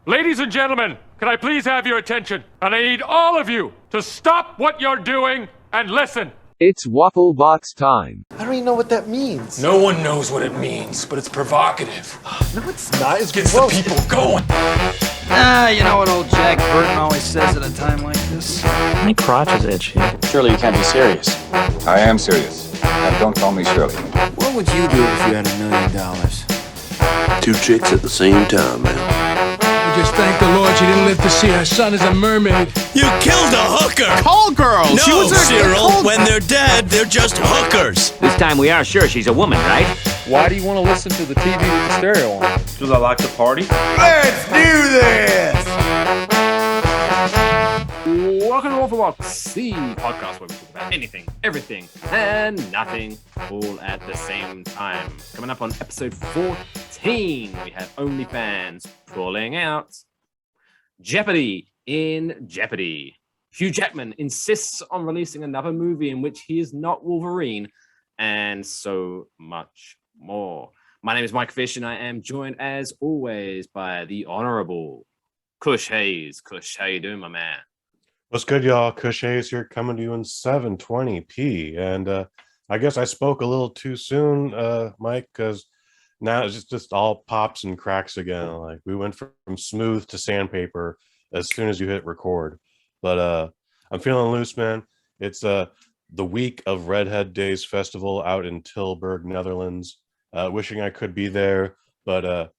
Ladies and gentlemen, can I please have your attention? And I need all of you to stop what you're doing and listen. It's Waffle Box time. I don't even know what that means. No one knows what it means, but it's provocative. No, it's not. It's Gets gross. the people going. You know what old Jack Burton always says at a time like this? My crotch is itchy. Surely you can't be serious. I am serious. Now don't call me Shirley. What would you do if you had $1 million? Two chicks at the same time, man. Just thank the Lord she didn't live to see her son as a mermaid. You killed a hooker! Call girl! No, She was Cyril, when they're dead, they're just hookers. This time we are sure she's a woman, right? Why do you want to listen to the TV with the stereo on? Because I like to party. Let's do this! Welcome to Waffle Box, the podcast where we talk about anything, everything, and nothing all at the same time. Coming up on episode 14, we have OnlyFans pulling out Jeopardy in Jeopardy. Hugh Jackman insists on releasing another movie in which he is not Wolverine, and so much more. My name is Mike Fish, and I am joined, as always, by the Honorable Kush Hayes. Kush, how you doing, my man? What's good, y'all? Kush Hayes here, coming to you in 720p. And I guess I spoke a little too soon, Mike, because now it's just all pops and cracks again. Like, we went from smooth to sandpaper as soon as you hit record. But I'm feeling loose, man. It's the week of Redhead Days Festival out in Tilburg, Netherlands. Wishing I could be there, but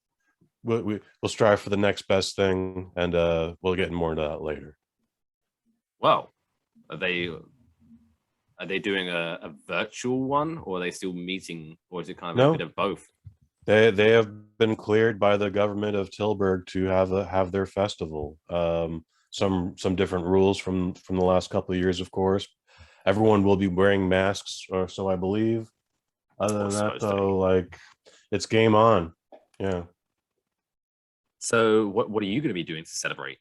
we'll strive for the next best thing, and we'll get more into that later. Well, are they doing a virtual one, or are they still meeting, or is it kind of a bit of both? They have been cleared by the government of Tilburg to have their festival. Some different rules from the last couple of years, of course. Everyone will be wearing masks, or so I believe. Other than that, though, like, it's game on. Yeah. So what are you going to be doing to celebrate?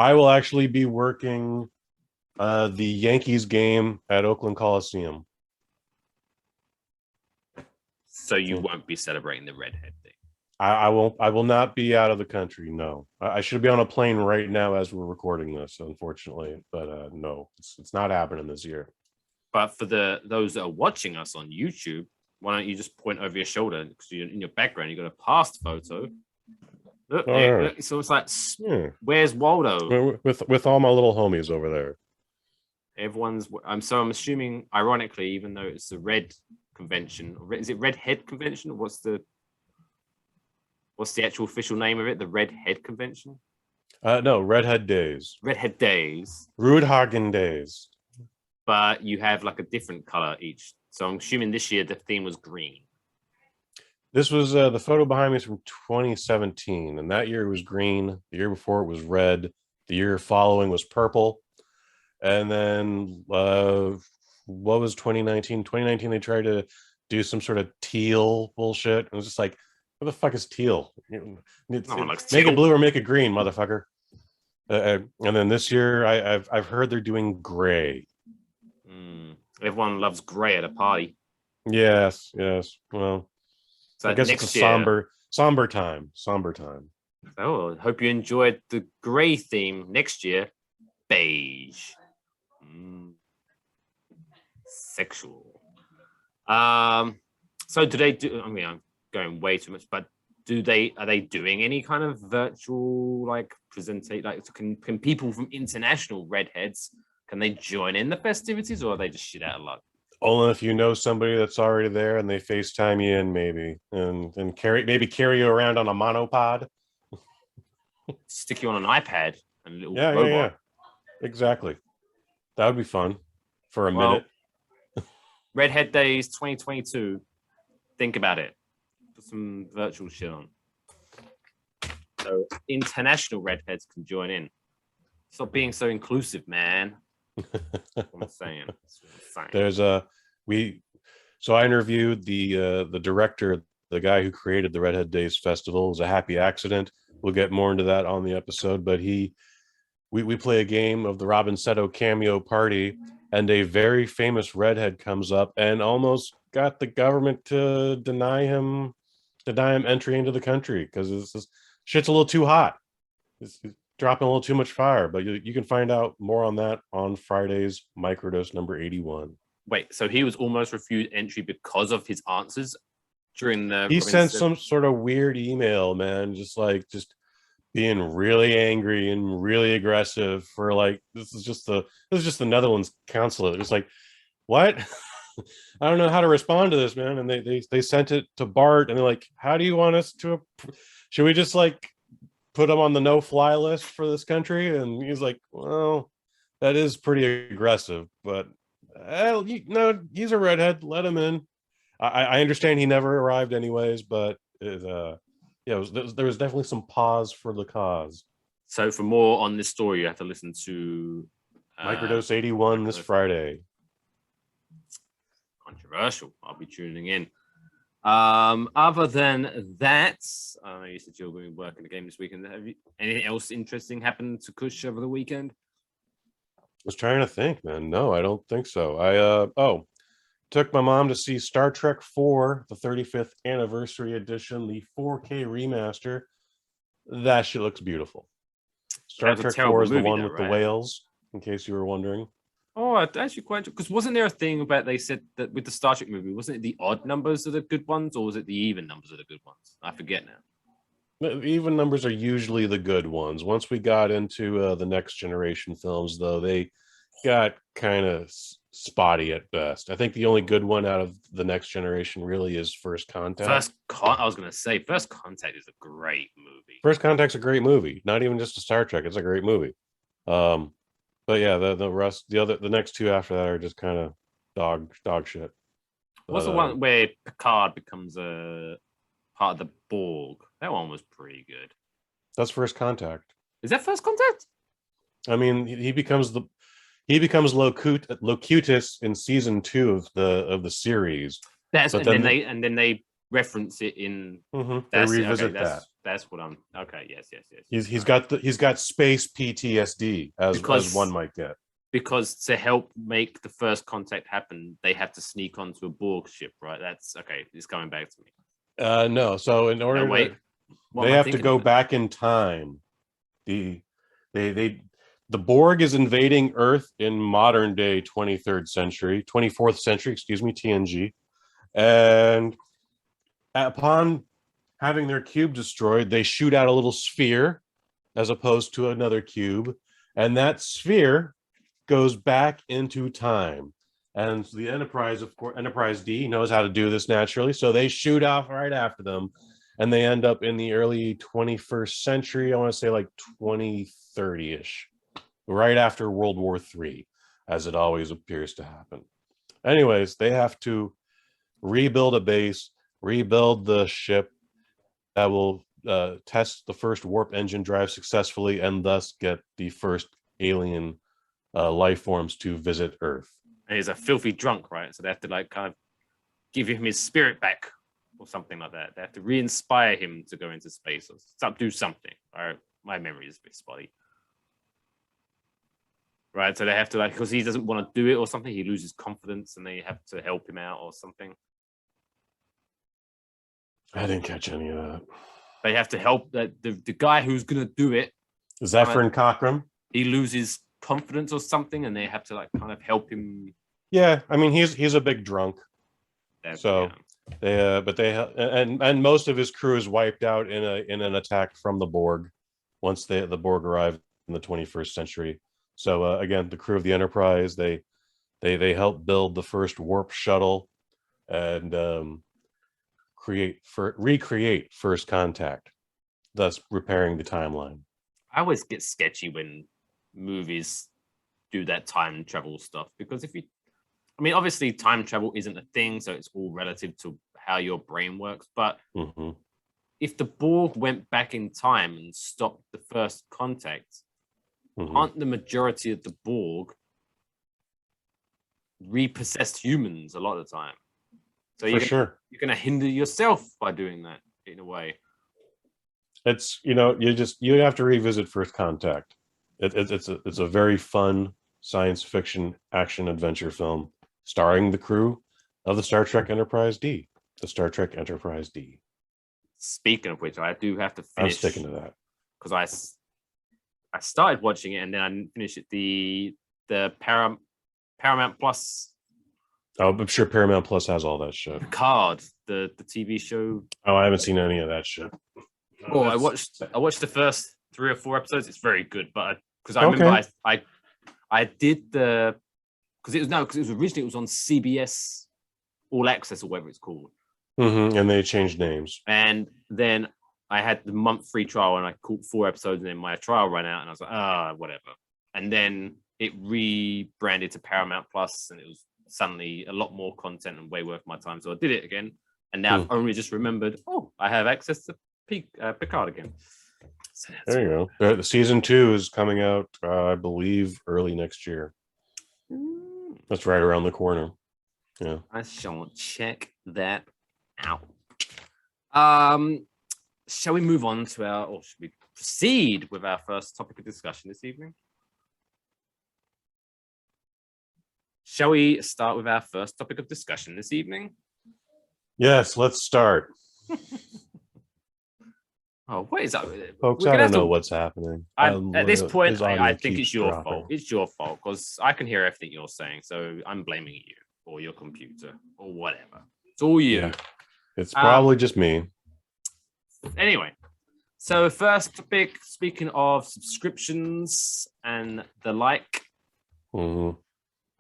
I will actually be working the Yankees game at Oakland Coliseum. So you won't be celebrating the redhead thing? I won't. I will not be out of the country. No, I should be on a plane right now as we're recording this, unfortunately. But no, it's not happening this year. But for those that are watching us on YouTube, why don't you just point over your shoulder, because in your background you've got a past photo. Look, look, so it's like, where's Waldo? With all my little homies over there. Everyone's. I'm assuming, ironically, even though it's the Red Convention, is it Redhead Convention? What's the actual official name of it? The Redhead Convention? No, Redhead Days. Redhead Days. Rudhagen Days. But you have like a different color each. So I'm assuming this year the theme was green. This was the photo behind me is from 2017, and that year it was green. The year before it was red. The year following was purple. And then what was 2019? 2019 they tried to do some sort of teal bullshit. It was just like, what the fuck is teal? Make it blue or make it green, motherfucker. And then this year I've heard they're doing gray. Everyone loves gray at a party. Yes. Well, so I guess it's a somber time. Oh, I hope you enjoyed the gray theme. Next year, beige. Sexual. So do they do? I mean, I'm going way too much, but are they doing any kind of virtual presentation? Like, can people from international redheads, can they join in the festivities, or are they just shit out of luck? Only if you know somebody that's already there and they FaceTime you in, maybe, and carry you around on a monopod. Stick you on an iPad and a little robot. Yeah. Exactly. That would be fun for a minute. Redhead Days 2022. Think about it. Put some virtual shit on. So international redheads can join in. Stop being so inclusive, man. That's what I'm saying. There's so I interviewed the director, the guy who created the Redhead Days Festival. It was a happy accident. We'll get more into that on the episode, but we play a game of the Robin Seto cameo party, and a very famous redhead comes up and almost got the government to deny him entry into the country, because it's shit's a little too hot. It's dropping a little too much fire. But you can find out more on that on Friday's Microdose number 81. Wait, so he was almost refused entry because of his answers during the. He sent some sort of weird email, man, just being really angry and really aggressive for like this is just the Netherlands consulate. It's like, what? I don't know how to respond to this, man. And they sent it to Bart, and they're like, how do you want us to? Should we just like put him on the no-fly list for this country? And he's like, well, that is pretty aggressive, but no, he's a redhead. Let him in. I understand he never arrived anyways, but there was definitely some pause for the cause. So for more on this story, you have to listen to Microdose 81 this Friday. Controversial. I'll be tuning in. Other than that, I know you said you're going to be working the game this weekend. Have you anything else interesting happened to Kush over the weekend? I was trying to think, man. No, I don't think so. I took my mom to see Star Trek 4, the 35th anniversary edition, the 4K remaster. That shit looks beautiful. Star Trek 4 is the one with the whales, in case you were wondering. Oh, actually quite, because wasn't there a thing about they said that with the Star Trek movie, wasn't it the odd numbers are the good ones, or was it the even numbers are the good ones? I forget now. The even numbers are usually the good ones. Once we got into the next generation films, though, they got kind of spotty at best. I think the only good one out of the next generation really is First Contact. I was going to say First Contact is a great movie. First Contact's a great movie. Not even just a Star Trek. It's a great movie. But yeah, the rest, the next two after that are just kind of dog shit. What's the one where Picard becomes a part of the Borg? That one was pretty good. That's First Contact. Is that First Contact? I mean, he becomes Locutus in season 2 of the series. Then they reference it in. Mm-hmm. They revisit that. That's what I'm. Okay. Yes. He's got space PTSD as one might get. Because to help make the First Contact happen, they have to sneak onto a Borg ship, right? That's okay. It's coming back to me. No. So in order, they have to go back in time. The Borg is invading Earth in modern day 24th century, TNG, and upon having their cube destroyed, they shoot out a little sphere as opposed to another cube, and that sphere goes back into time. And the Enterprise, of course, Enterprise D knows how to do this naturally, so they shoot off right after them, and they end up in the early 21st century. I want to say like 2030-ish, right after World War III, as it always appears to happen. Anyways, they have to rebuild a base, rebuild the ship that will test the first warp engine drive successfully, and thus get the first alien life forms to visit Earth. And he's a filthy drunk, right? So they have to like kind of give him his spirit back or something like that. They have to re-inspire him to go into space or do something. All right, my memory is a bit spotty. Right, so they have to because he doesn't want to do it or something. He loses confidence, and they have to help him out or something. I didn't catch any of that. They have to help the guy who's gonna do it. Zephyr Cockram. He loses confidence or something, and they have to kind of help him. Yeah, I mean he's a big drunk. So and most of his crew is wiped out in an attack from the Borg once the Borg arrived in the 21st century. So again, the crew of the Enterprise, they help build the first warp shuttle and recreate First Contact, thus repairing the timeline. I always get sketchy when movies do that time travel stuff, because obviously time travel isn't a thing, so it's all relative to how your brain works. But if the Borg went back in time and stopped the First Contact, aren't the majority of the Borg repossessed humans a lot of the time? So you're going to hinder yourself by doing that in a way. It's you have to revisit First Contact. It's a very fun science fiction action adventure film starring the crew of the Star Trek Enterprise D. The Star Trek Enterprise D. speaking of which, I do have to I'm finish sticking to that. because I started watching it and then I didn't finish it. The Paramount Plus. Oh, I'm sure Paramount Plus has all that shit. Picard, the TV show. Oh, I haven't seen any of that shit. Oh, I watched the first 3 or 4 episodes. It's very good, but because I remember I did because it was originally it was on CBS All Access or whatever it's called. And they changed names. And then I had the month free trial and I caught 4 episodes and then my trial ran out and I was like, whatever. And then it rebranded to Paramount Plus and it was suddenly a lot more content and way worth my time. So I did it again. And now I've only just remembered, I have access to Picard again. So there you go. The season 2 is coming out, I believe, early next year. That's right around the corner. Yeah. I shall check that out. Shall we move on to or should we proceed with our first topic of discussion this evening? Shall we start with our first topic of discussion this evening? Yes, let's start. What is that? Folks, I don't know what's happening. At this point, I think it's your fault. It's your fault because I can hear everything you're saying. So I'm blaming you or your computer or whatever. It's all you. Yeah. It's probably just me. Anyway, so first topic, speaking of subscriptions and the like,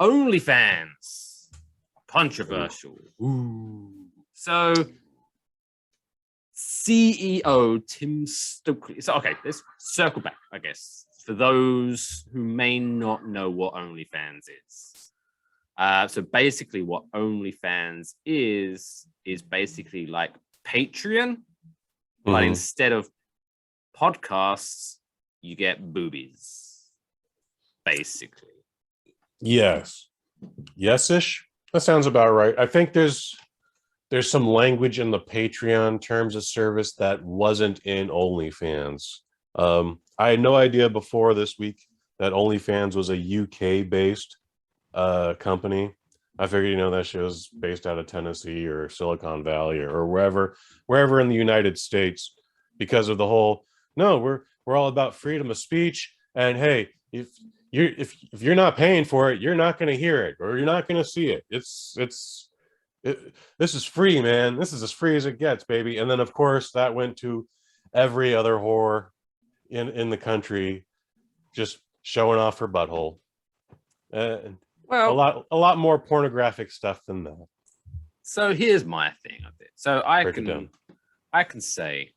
OnlyFans. Controversial. Ooh. So CEO Tim Stokely. So okay, let's circle back, I guess, for those who may not know what OnlyFans is. So basically, what OnlyFans is basically like Patreon, but instead of podcasts, you get boobies. Basically. Yes-ish. That sounds about right. I think there's some language in the Patreon terms of service that wasn't in OnlyFans. I had no idea before this week that OnlyFans was a UK-based company. I figured, that shit was based out of Tennessee or Silicon Valley or wherever in the United States, because of the whole, no, we're all about freedom of speech, and hey, if you're not paying for it, you're not going to hear it or you're not going to see it. This is free, man. This is as free as it gets, baby. And then of course that went to every other whore in the country, just showing off her butthole. Well, a lot more pornographic stuff than that. So here's my thing of it. So I can say,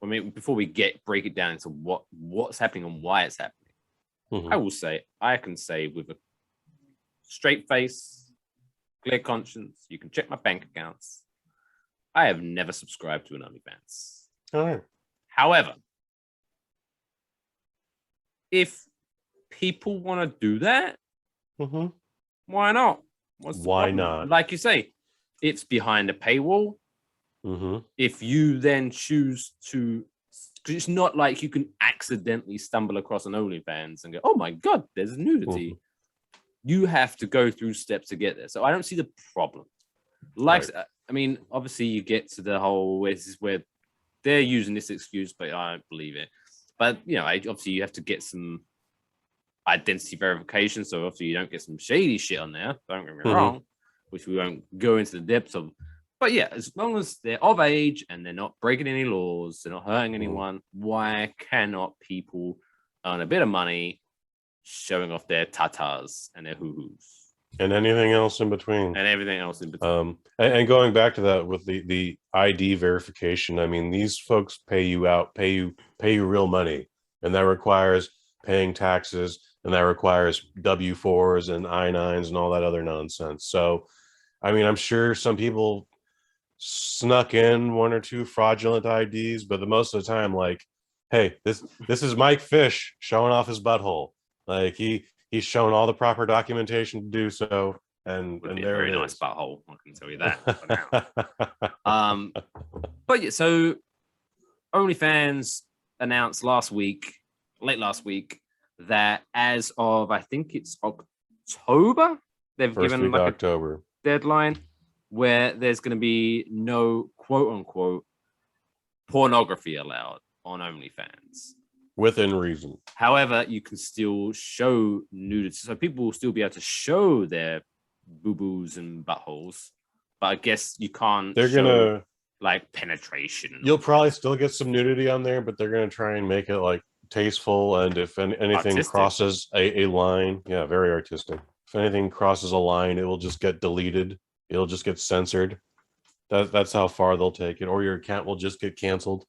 I mean, before we break it down into what's happening and why it's happening, I can say with a straight face, clear conscience, you can check my bank accounts. I have never subscribed to an OnlyFans. All right. However, if people want to do that, why not? Why not? Like you say, it's behind a paywall. If you then choose to, because it's not like you can accidentally stumble across an OnlyFans and go, oh my God, there's nudity. You have to go through steps to get there. So I don't see the problem. Like, right. I mean, obviously you get to the whole, this is where they're using this excuse, but I don't believe it. But, obviously you have to get some identity verification. So obviously you don't get some shady shit on there. Don't get me wrong, which we won't go into the depths of. But yeah, as long as they're of age and they're not breaking any laws, they're not hurting anyone, why cannot people earn a bit of money showing off their tatas and their hoo-hoos? And anything else in between. And everything else in between. And going back to that with the ID verification, I mean, these folks pay you real money. And that requires paying taxes, and that requires W-4s and I-9s and all that other nonsense. So, I mean, I'm sure some people snuck in 1 or 2 fraudulent IDs, but the most of the time, like, hey, this is Mike Fish showing off his butthole. Like he's shown all the proper documentation to do so, and there very it nice is. butthole, I can tell you that. For now. But yeah, so OnlyFans announced late last week, that as of I think it's October, they've given like October a deadline. where there's going to be no quote unquote pornography allowed on OnlyFans. Within reason. However, you can still show nudity. So people will still be able to show their boo-boos and buttholes. But I guess you can't show, like, penetration. You'll probably still get some nudity on there, but they're going to try and make it, like, tasteful. And if anything artistic. crosses a line, yeah, very artistic. If anything crosses a line, it will just get deleted. It'll just get censored. That's how far they'll take it. Or your account will just get canceled.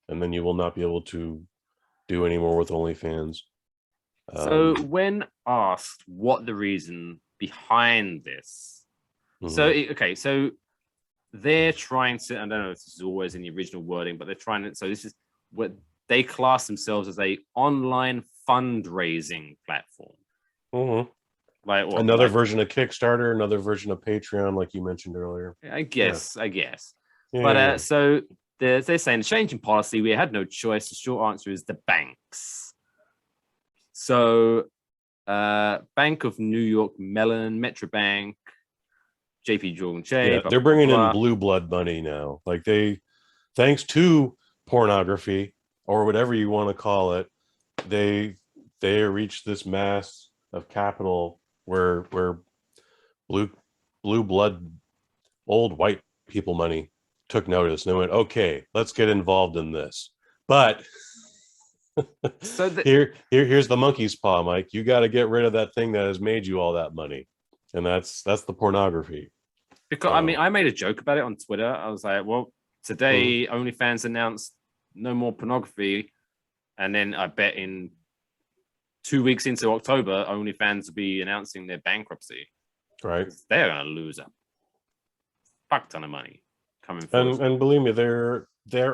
And then you will not be able to do anymore with OnlyFans. So when asked what the reason behind this, so they're trying to, I don't know if this is always in the original wording, but they're trying to, so this is what they class themselves as a online fundraising platform. Like what, another version of Kickstarter, another version of Patreon, like you mentioned earlier. I guess. So they're saying the change in policy, we had no choice. The short answer is the banks. So Bank of New York Mellon, Metro Bank, JP Morgan Chase. They're bringing in blue blood money now. Like thanks to pornography or whatever you want to call it, they reached this mass of capital where blue blood, old white people money took notice and they went, okay, let's get involved in this. But so here's the monkey's paw, Mike. You got to get rid of that thing that has made you all that money, and that's the pornography. Because I mean, I made a joke about it on Twitter. I was like, well, today OnlyFans announced no more pornography, and then I bet in 2 weeks into October, OnlyFans will be announcing their bankruptcy. Right, they're gonna lose a fuck ton of money coming forward. And believe me, there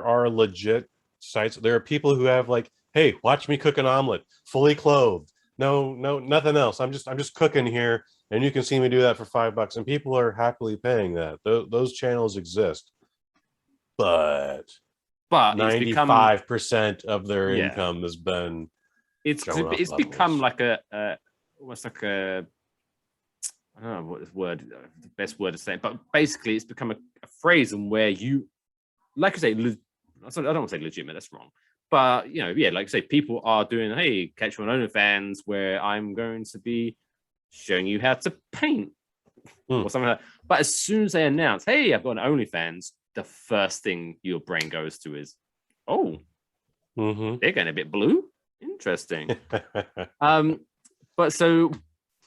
are legit sites. There are people who have like, hey, watch me cook an omelet, fully clothed. No, nothing else. I'm just cooking here, and you can see me do that for $5, and people are happily paying that. Those channels exist, but 95% of their income has been. It's become like a what's like a, I don't know what the best word to say, but basically it's become a phrase in where you, like I say, I don't want to say legitimate, that's wrong. But, like I say, people are doing, hey, catch me on OnlyFans where I'm going to be showing you how to paint or something like that. But as soon as they announce, hey, I've got an OnlyFans, the first thing your brain goes to is, oh, they're going a bit blue. Interesting. But so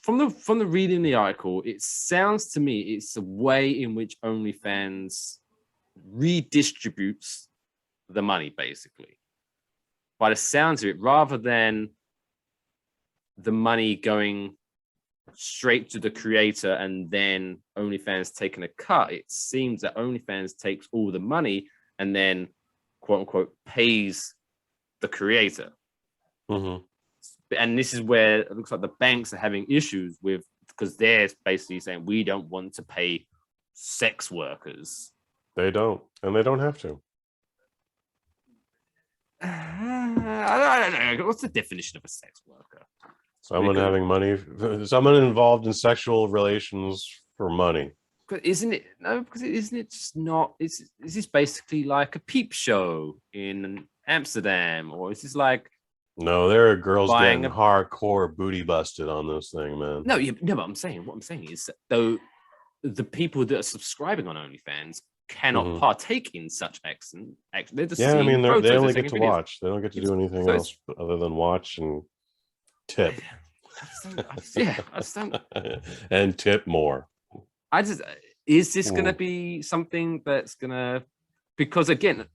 from the reading the article, it sounds to me it's a way in which OnlyFans redistributes the money, basically. By the sounds of it, rather than the money going straight to the creator and then OnlyFans taking a cut, it seems that OnlyFans takes all the money and then, quote unquote, pays the creator. And this is where it looks like the banks are having issues with, because they're basically saying we don't want to pay sex workers. They don't, and they don't have to. I don't know. What's the definition of a sex worker? Someone having money, someone involved in sexual relations for money. Isn't it? No, because isn't it just not? Is this basically like a peep show in Amsterdam, or is this like? No, there are girls getting hardcore booty busted on this thing, man. No, but what I'm saying is that though the people that are subscribing on OnlyFans cannot partake in such action. They're just I mean, they only get to watch. They don't get to do anything else other than watch and tip. I just don't. And tip more. Is this going to be something that's going to, because again,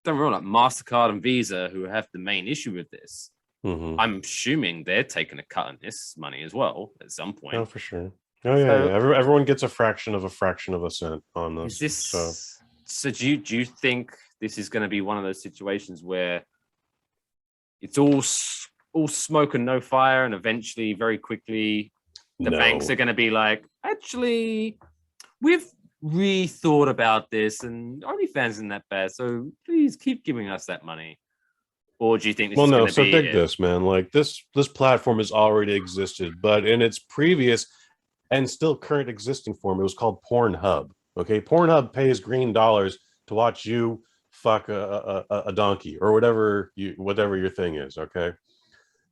don't remember, like MasterCard and Visa, who have the main issue with this, I'm assuming they're taking a cut on this money as well at some point. Oh, for sure. Oh yeah, everyone gets a fraction of a cent on this. Is this so do you think this is going to be one of those situations where it's all smoke and no fire, and eventually, very quickly, the banks are going to be like, actually, we've rethought about this, and OnlyFans isn't that bad, so please keep giving us that money? Or do you think this is going to be... dig this, man. Like, this platform has already existed, but in its previous and still current existing form, it was called Pornhub. Okay, Pornhub pays green dollars to watch you fuck a donkey or whatever your thing is. Okay,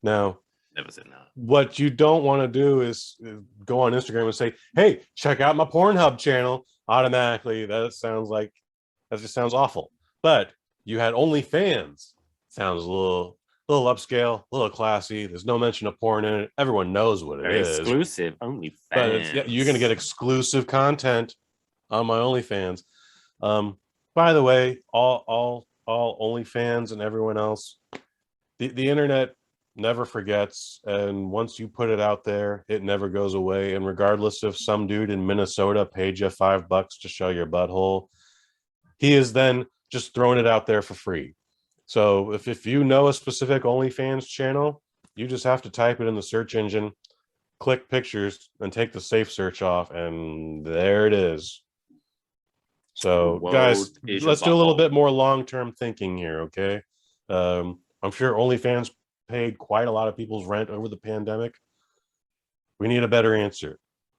now Never said no. what you don't want to do is go on Instagram and say, "Hey, check out my Pornhub channel." Automatically, that just sounds awful. But you had OnlyFans. Sounds a little upscale, a little classy. There's no mention of porn in it. Everyone knows what it is. Exclusive OnlyFans. But you're gonna get exclusive content on my OnlyFans. By the way, all OnlyFans and everyone else, the internet never forgets, and once you put it out there, it never goes away. And regardless if some dude in Minnesota paid you $5 to show your butthole, he is then just throwing it out there for free. So if you know a specific OnlyFans channel, you just have to type it in the search engine, click pictures, and take the safe search off, and there it is. So guys, let's do a little bit more long-term thinking here, okay? I'm sure OnlyFans paid quite a lot of people's rent over the pandemic. We need a better answer.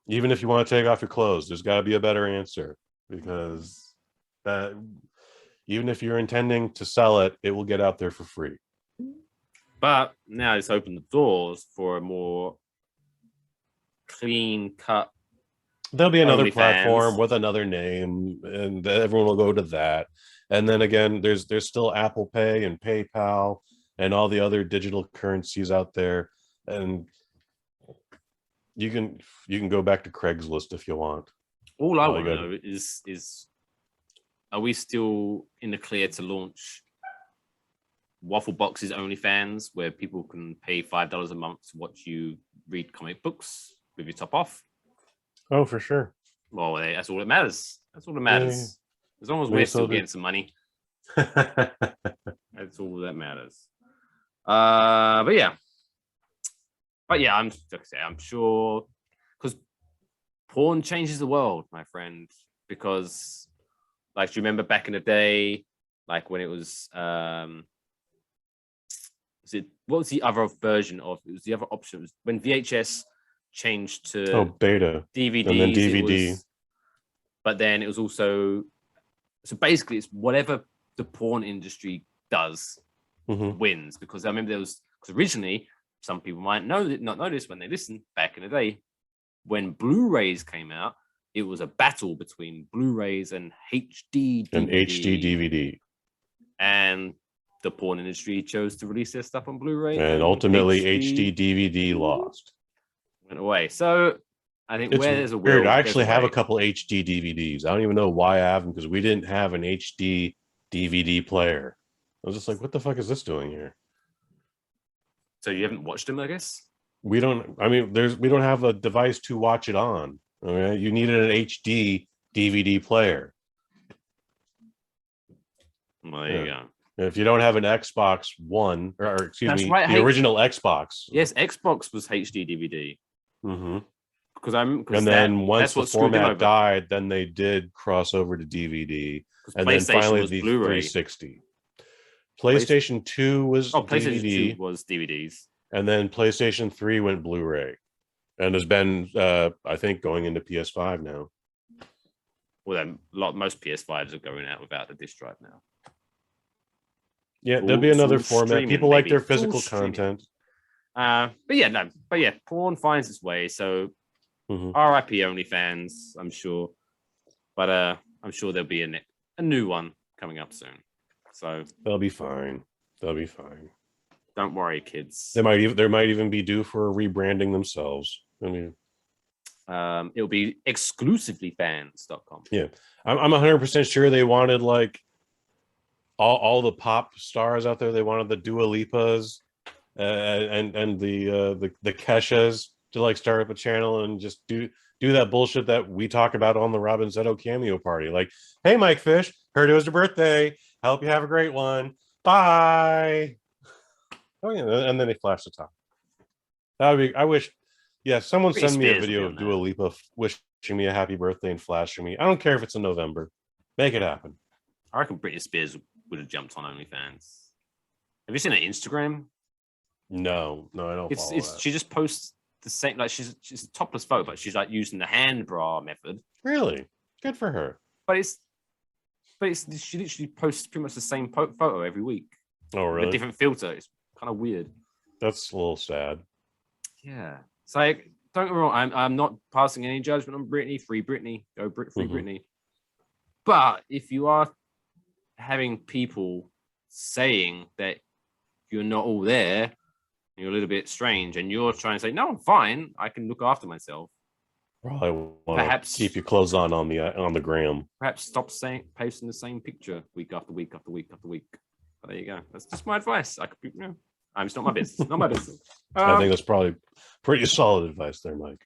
Even if you want to take off your clothes, there's got to be a better answer, because that even if you're intending to sell it, it will get out there for free. But now it's opened the doors for a more clean cut. There'll be another OnlyFans platform with another name, and everyone will go to that. And then again, there's still Apple Pay and PayPal and all the other digital currencies out there, and you can go back to Craigslist if you want. All I want to know is are we still in the clear to launch Waffle Box's OnlyFans, where people can pay $5 a month to watch you read comic books with your top off? Oh, for sure. Well, that's all that matters. That's all that matters. Yeah. As long as we're still getting some money, that's all that matters. But yeah, I'm sure, because porn changes the world, my friend. Because, like, do you remember back in the day, like when it was, what was the other version of? It was the other option. It was when VHS changed to beta, DVD, and then DVD. But then it was also, so basically, it's whatever the porn industry does. Wins, because I remember because originally some people might not know this when they listen back in the day, when Blu-rays came out, it was a battle between Blu-rays and HD DVD. And the porn industry chose to release their stuff on Blu-ray, and ultimately HD DVD lost, went away. So I think where there's a will, weird. I actually have a couple HD DVDs. I don't even know why I have them, because we didn't have an HD DVD player. I was just like, what the fuck is this doing here? So you haven't watched them, I guess? We don't have a device to watch it on. Okay? You needed an HD DVD player. Well, there you go. If you don't have an Xbox One, or excuse That's me, right, the original Xbox. Yes, Xbox was HD DVD. And then once the format died, then they did cross over to DVD, and then finally the 360. PlayStation 2 was DVD. 2 was DVDs, and then PlayStation 3 went Blu-ray, and has been, I think, going into PS5 now. Well, then most PS5s are going out without the disc drive now. Yeah, there'll be another format. People like their physical content. But yeah, porn finds its way. So, RIP OnlyFans, I'm sure. But I'm sure there'll be a new one coming up soon. So they'll be fine. They'll be fine. Don't worry, kids. They might even be due for rebranding themselves. I mean, it'll be exclusivelyfans.com. Yeah, I'm 100% sure they wanted, like, all the pop stars out there. They wanted the Dua Lipas and the Keshas to, like, start up a channel and just do that bullshit that we talk about on the Robin Zetto cameo party. Like, hey, Mike Fish, heard it was your birthday. I hope you have a great one. Bye. Oh yeah, and then they flash the top. That would be. I wish. Yeah, someone send me a video of Dua Lipa wishing me a happy birthday and flashing me. I don't care if it's in November. Make it happen. I reckon Britney Spears would have jumped on OnlyFans. Have you seen her Instagram? No, I don't. It's she just posts the same, like she's a topless photo, but she's like using the hand bra method. Really? Good for her. But she literally posts pretty much the same photo every week. Oh, really? With a different filter. It's kind of weird. That's a little sad. Yeah. It's like, don't get me wrong, I'm not passing any judgment on Britney. Free Britney. Go free Britney. But if you are having people saying that you're not all there, you're a little bit strange, and you're trying to say, no, I'm fine, I can look after myself. Probably want to keep your clothes on the gram. Perhaps stop posting the same picture week after week after week after week. But there you go. That's just my advice. I could be, it's not my business. Not my business. I think that's probably pretty solid advice there, Mike.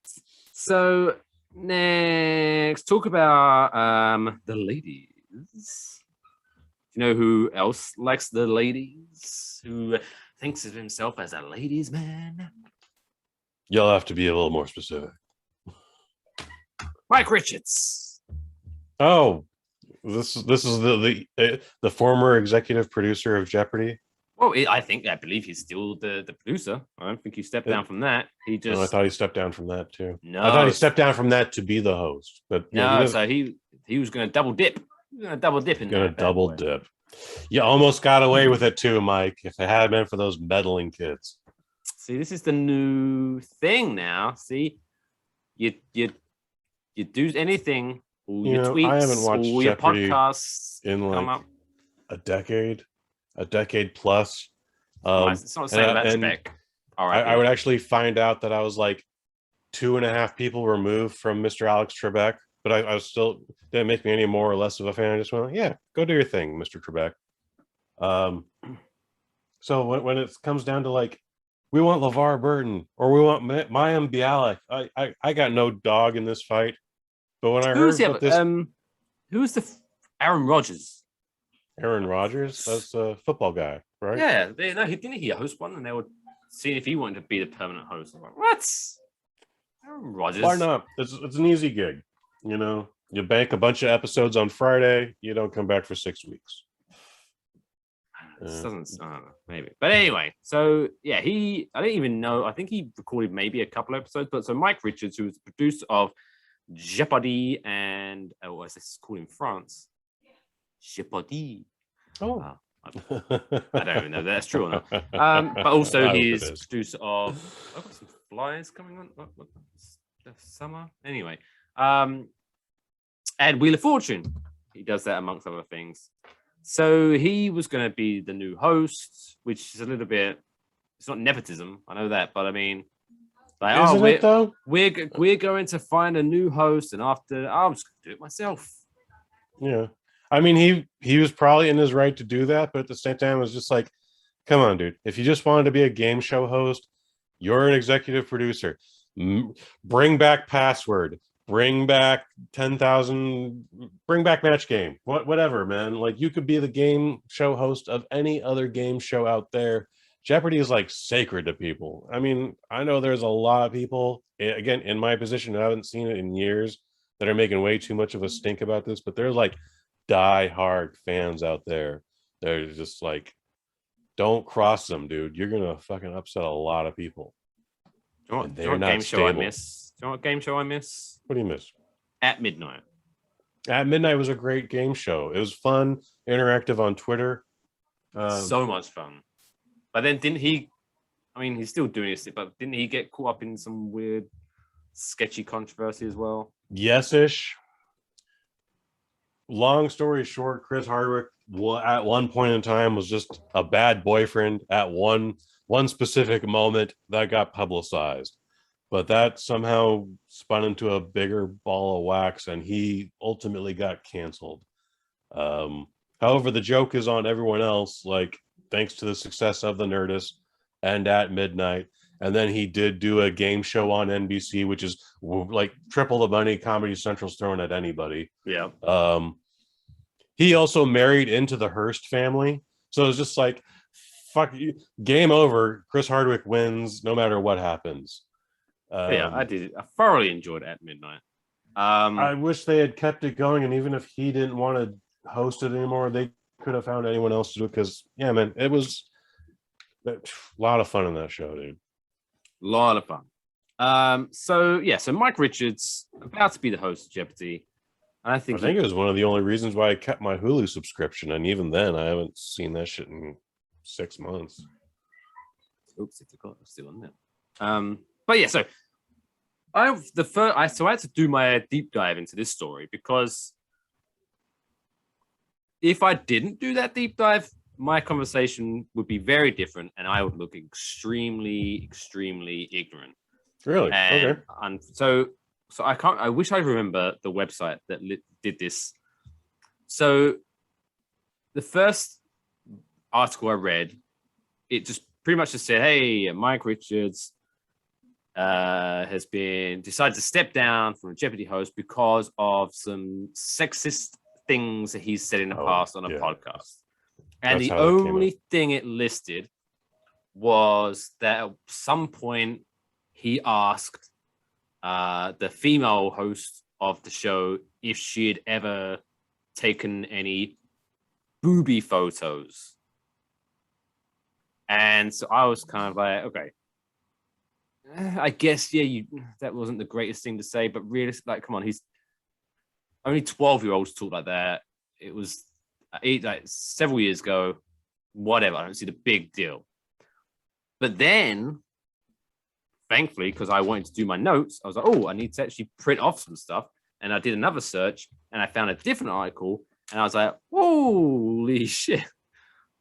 So next, talk about the ladies. You know who else likes the ladies? Who thinks of himself as a ladies' man? You'll have to be a little more specific. Mike Richards. Oh, this is the former executive producer of Jeopardy. Well, I believe he's still the producer. I don't think he stepped down from that. He just. No, I thought he stepped down from that too. No, I thought he stepped down from that to be the host. But no, so he was going to double dip. He was going to double dip in there. Going to double dip. You almost got away with it too, Mike. If it had been for those meddling kids. See, this is the new thing now. See, you do anything, all your tweets, I haven't watched all your Jeopardy podcasts in like a decade plus. It's not saying that spec. All right, I would actually find out that I was like 2.5 people removed from Mr. Alex Trebek, but I was still didn't make me any more or less of a fan. I just went, yeah, go do your thing, Mr. Trebek. So when it comes down to like, we want LeVar Burton or we want Mayim Bialik, I got no dog in this fight. But when I heard about this, who's the Aaron Rodgers? Aaron Rodgers, that's a football guy, right? Yeah, he host one, and they were seeing if he wanted to be the permanent host. I'm like, what? Aaron Rodgers? Why not? It's an easy gig. You know, you bank a bunch of episodes on Friday, you don't come back for 6 weeks. This doesn't, I don't know, maybe. But anyway, so yeah, I don't even know. I think he recorded maybe a couple episodes. But so Mike Richards, who was the producer of Jeopardy and what's this called in France? Jeopardy. Oh. I don't even know if that's true or not. But also he's producer of I've got some flyers coming on. What, the summer? Anyway. And Wheel of Fortune. He does that amongst other things. So he was going to be the new host, which is a little bit, it's not nepotism, I know that, but I mean, like, we're going to find a new host, and after, I'm just going to do it myself. Yeah. I mean, he was probably in his right to do that, but at the same time, it was just like, come on, dude. If you just wanted to be a game show host, you're an executive producer. Bring back Password. Bring back 10,000. Bring back Match Game. Whatever, man. Like, you could be the game show host of any other game show out there. Jeopardy is like sacred to people. I mean, I know there's a lot of people, again, in my position, I haven't seen it in years, that are making way too much of a stink about this, but there's like die-hard fans out there. They're just like, don't cross them, dude. You're gonna fucking upset a lot of people. Do you know what game show I miss? Do you know what game show I miss? What do you miss? At Midnight. At Midnight was a great game show. It was fun, interactive on Twitter. So much fun. But then didn't he? I mean, he's still doing this, but didn't he get caught up in some weird, sketchy controversy as well? Yes-ish. Long story short, Chris Hardwick at one point in time was just a bad boyfriend at one specific moment that got publicized, but that somehow spun into a bigger ball of wax, and he ultimately got canceled. However, the joke is on everyone else, like, thanks to the success of the Nerdist and At Midnight. And then he did do a game show on NBC, which is like triple the money Comedy Central's throwing at anybody. Yeah. He also married into the Hearst family. So it's just like, fuck you, game over. Chris Hardwick wins no matter what happens. Yeah, I did. I thoroughly enjoyed At Midnight. I wish they had kept it going. And even if he didn't want to host it anymore, they could have found anyone else to do it, because yeah, man, it was a lot of fun in that show, dude. A lot of fun. So Mike Richards, about to be the host of Jeopardy, I I think think it was one of the only reasons why I kept my Hulu subscription, and even then, I haven't seen that shit in 6 months. Oops, it's still on there. But yeah, so I had to do my deep dive into this story because if I didn't do that deep dive, my conversation would be very different, and I would look extremely, extremely ignorant. Really? And, Okay. and so I can't. I wish I remember the website that did this. So the first article I read, it just pretty much just said, "Hey, Mike Richards has been decided to step down from a Jeopardy host because of some sexist things that he's said in the past on a podcast." And That's the how that came only thing it listed was that at some point he asked the female host of the show if she had ever taken any booby photos. And so I was kind of like, okay, I guess, yeah, that wasn't the greatest thing to say, but realistically, like, come on, he's only 12-year-olds talk like that. It was like several years ago, whatever. I don't see the big deal. But then, thankfully, because I wanted to do my notes, I was like, oh, I need to actually print off some stuff. And I did another search and I found a different article. And I was like, holy shit,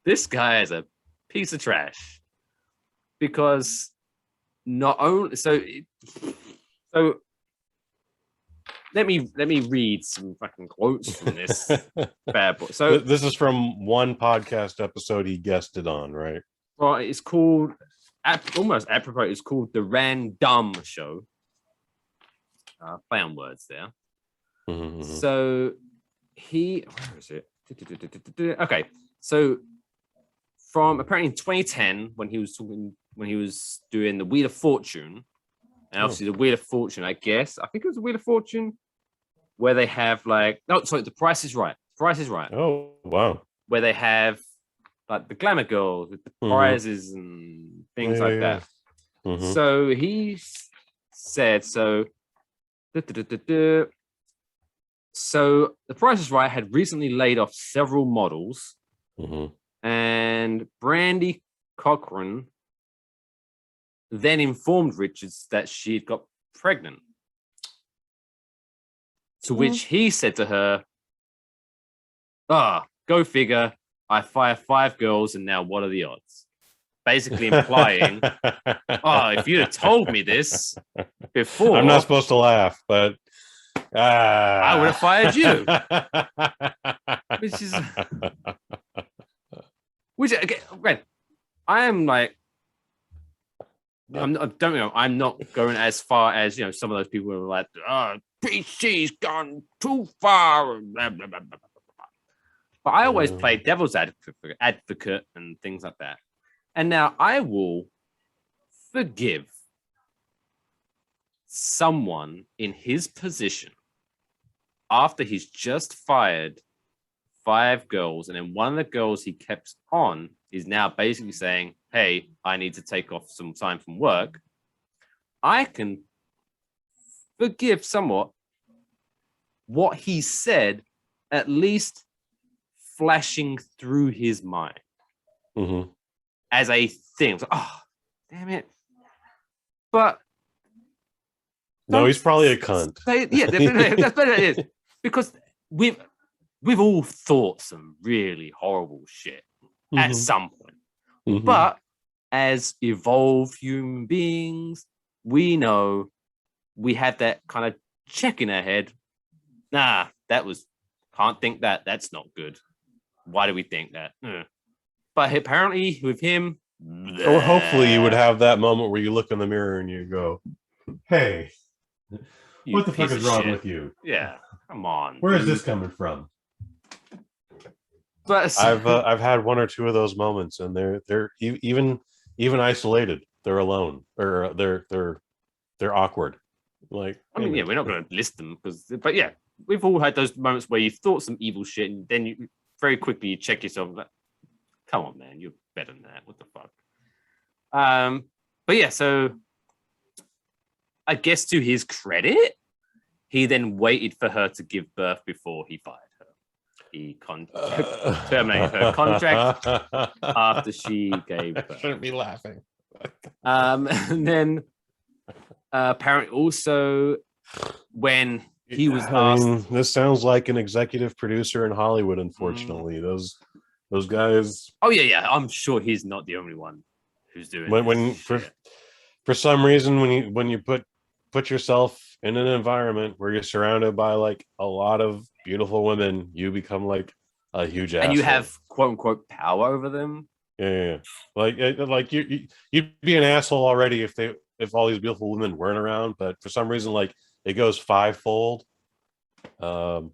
this guy is a piece of trash. Because not only, so let me read some fucking quotes from this bad boy. So this is from one podcast episode he guested on, right? Well, it's called almost apropos. It's called the Random Show. Play on words there. Mm-hmm. So where is it? Okay, so from apparently in 2010 when he was doing the Wheel of Fortune. And obviously the Wheel of Fortune, I think it was the Wheel of Fortune, where they have like, The Price is Right. Price is Right. Oh, wow. Where they have like the glamour girls with the prizes and things like that. Mm-hmm. So he said, so The Price is Right had recently laid off several models, and Brandy Cochran then informed Richards that she'd got pregnant. To which he said to her, go figure, I fire 5 girls and now what are the odds? Basically implying, if you'd have told me this before... I'm not supposed to laugh, but... I would have fired you. Which again, I am like, I'm not going as far as some of those people who are like, PC's gone too far, and blah, blah, blah, blah, blah. But I always play devil's advocate and things like that. And now I will forgive someone in his position after he's just fired 5 girls, and then one of the girls he kept on is now basically saying, hey, I need to take off some time from work. I can forgive somewhat what he said, at least flashing through his mind as a thing. Like, damn it. But no, he's probably a cunt. That's better it is. Because we've all thought some really horrible shit at some point. But as evolved human beings, we know we have that kind of check in our head. Nah, can't think that. That's not good. Why do we think that? But apparently with him... Or hopefully you would have that moment where you look in the mirror and you go, hey, what the fuck is wrong with you? Yeah, come on. Where is this coming from? But I've had 1 or 2 of those moments, and they're even isolated. They're alone, or they're awkward. Like, I mean, we're not going to list them but yeah, we've all had those moments where you've thought some evil shit, and then you very quickly you check yourself. Like, come on, man, you're better than that. What the fuck? But yeah, so I guess to his credit, He then waited for her to give birth before he fired her. He terminated her contract after she gave birth. I shouldn't be laughing. And then apparently also when he was asked... this sounds like an executive producer in Hollywood, unfortunately. Those guys... Oh, yeah. I'm sure he's not the only one who's doing for some reason, when you put yourself in an environment where you're surrounded by like a lot of beautiful women, you become like a huge asshole. And you have quote unquote power over them. Yeah. Like you'd be an asshole already if all these beautiful women weren't around, but for some reason, like it goes fivefold. Wow.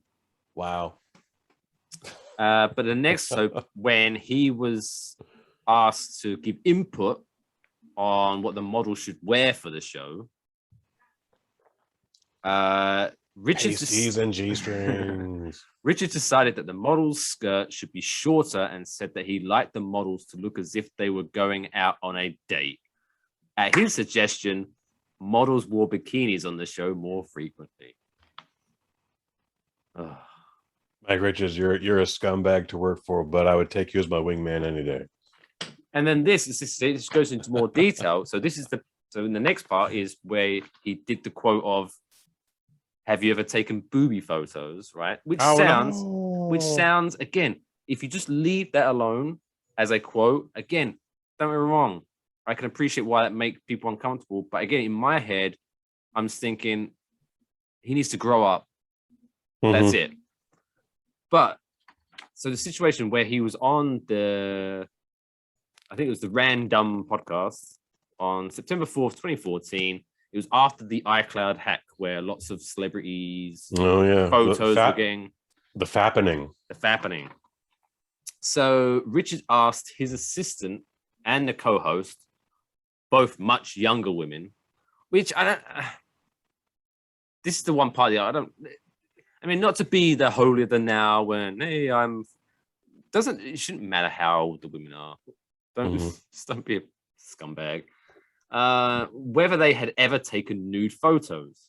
But the next soap, when he was asked to give input on what the model should wear for the show, Pasties and G-strings. Richard decided that the model's skirt should be shorter and said that he liked the models to look as if they were going out on a date. At his suggestion, models wore bikinis on the show more frequently. Mike Richards, you're a scumbag to work for, but I would take you as my wingman any day. And then this goes into more detail. So in the next part is where he did the quote of, "Have you ever taken booby photos?" Right? Which sounds again, if you just leave that alone as a quote, again, don't get me wrong, I can appreciate why that makes people uncomfortable. But again, in my head, I'm thinking he needs to grow up. That's it. But so the situation where he was on I think it was the Random podcast on September 4th, 2014. It was after the iCloud hack where lots of celebrities photos were getting... The fappening. So Richard asked his assistant and the co-host, both much younger women, which I don't... This is the one part that I mean, not to be the holier than now when, hey, it shouldn't matter how old the women are. Don't be a scumbag. Whether they had ever taken nude photos.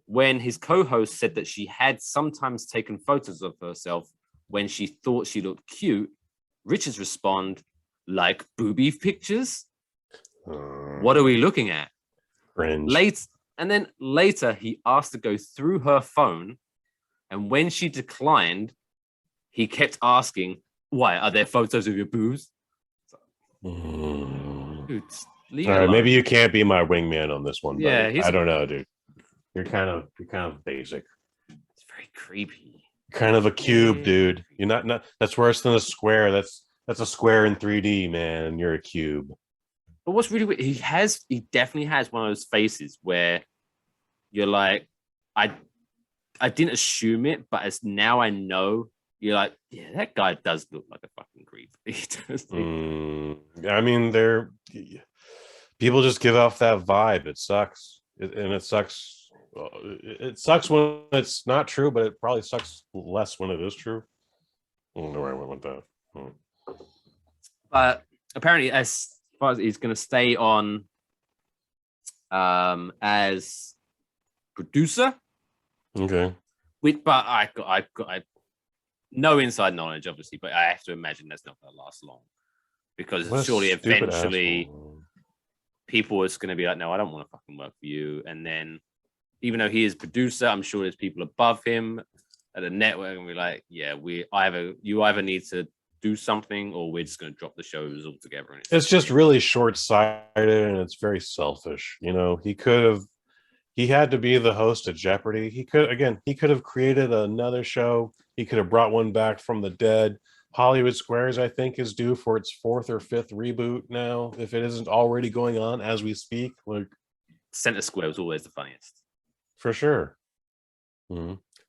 When his co-host said that she had sometimes taken photos of herself when she thought she looked cute, Richards responded, "Like booby pictures? What are we looking at?" Cringe. Later, he asked to go through her phone, and when she declined, he kept asking, "Why, are there photos of your boobs?" Dude, all right, maybe you can't be my wingman on this one. Yeah, I don't know, dude. You're kind of basic. It's very creepy. Kind of a cube, dude. You're not. That's worse than a square. That's a square in 3D, man. And you're a cube. But what's really weird, he definitely has one of those faces where you're like, I didn't assume it, but as now I know, you're like, yeah, that guy does look like a fucking creep. He does. I mean, people just give off that vibe. It sucks, and it sucks. It sucks when it's not true, but it probably sucks less when it is true. I don't know where I went with that. But apparently, as far as he's going to stay on as producer. Okay. But I got no inside knowledge, obviously, but I have to imagine that's not going to last long because surely eventually people are going to be like, no, I don't want to fucking work for you. And then even though he is producer, I'm sure there's people above him at a network and we're like, yeah, you either need to do something or we're just going to drop the shows altogether. And it's just really short-sighted and it's very selfish. You know, he had to be the host of Jeopardy. He could have created another show. He could have brought one back from the dead. Hollywood Squares, I think, is due for its 4th or 5th reboot now, if it isn't already going on as we speak. Like, Center Square was always the funniest. For sure.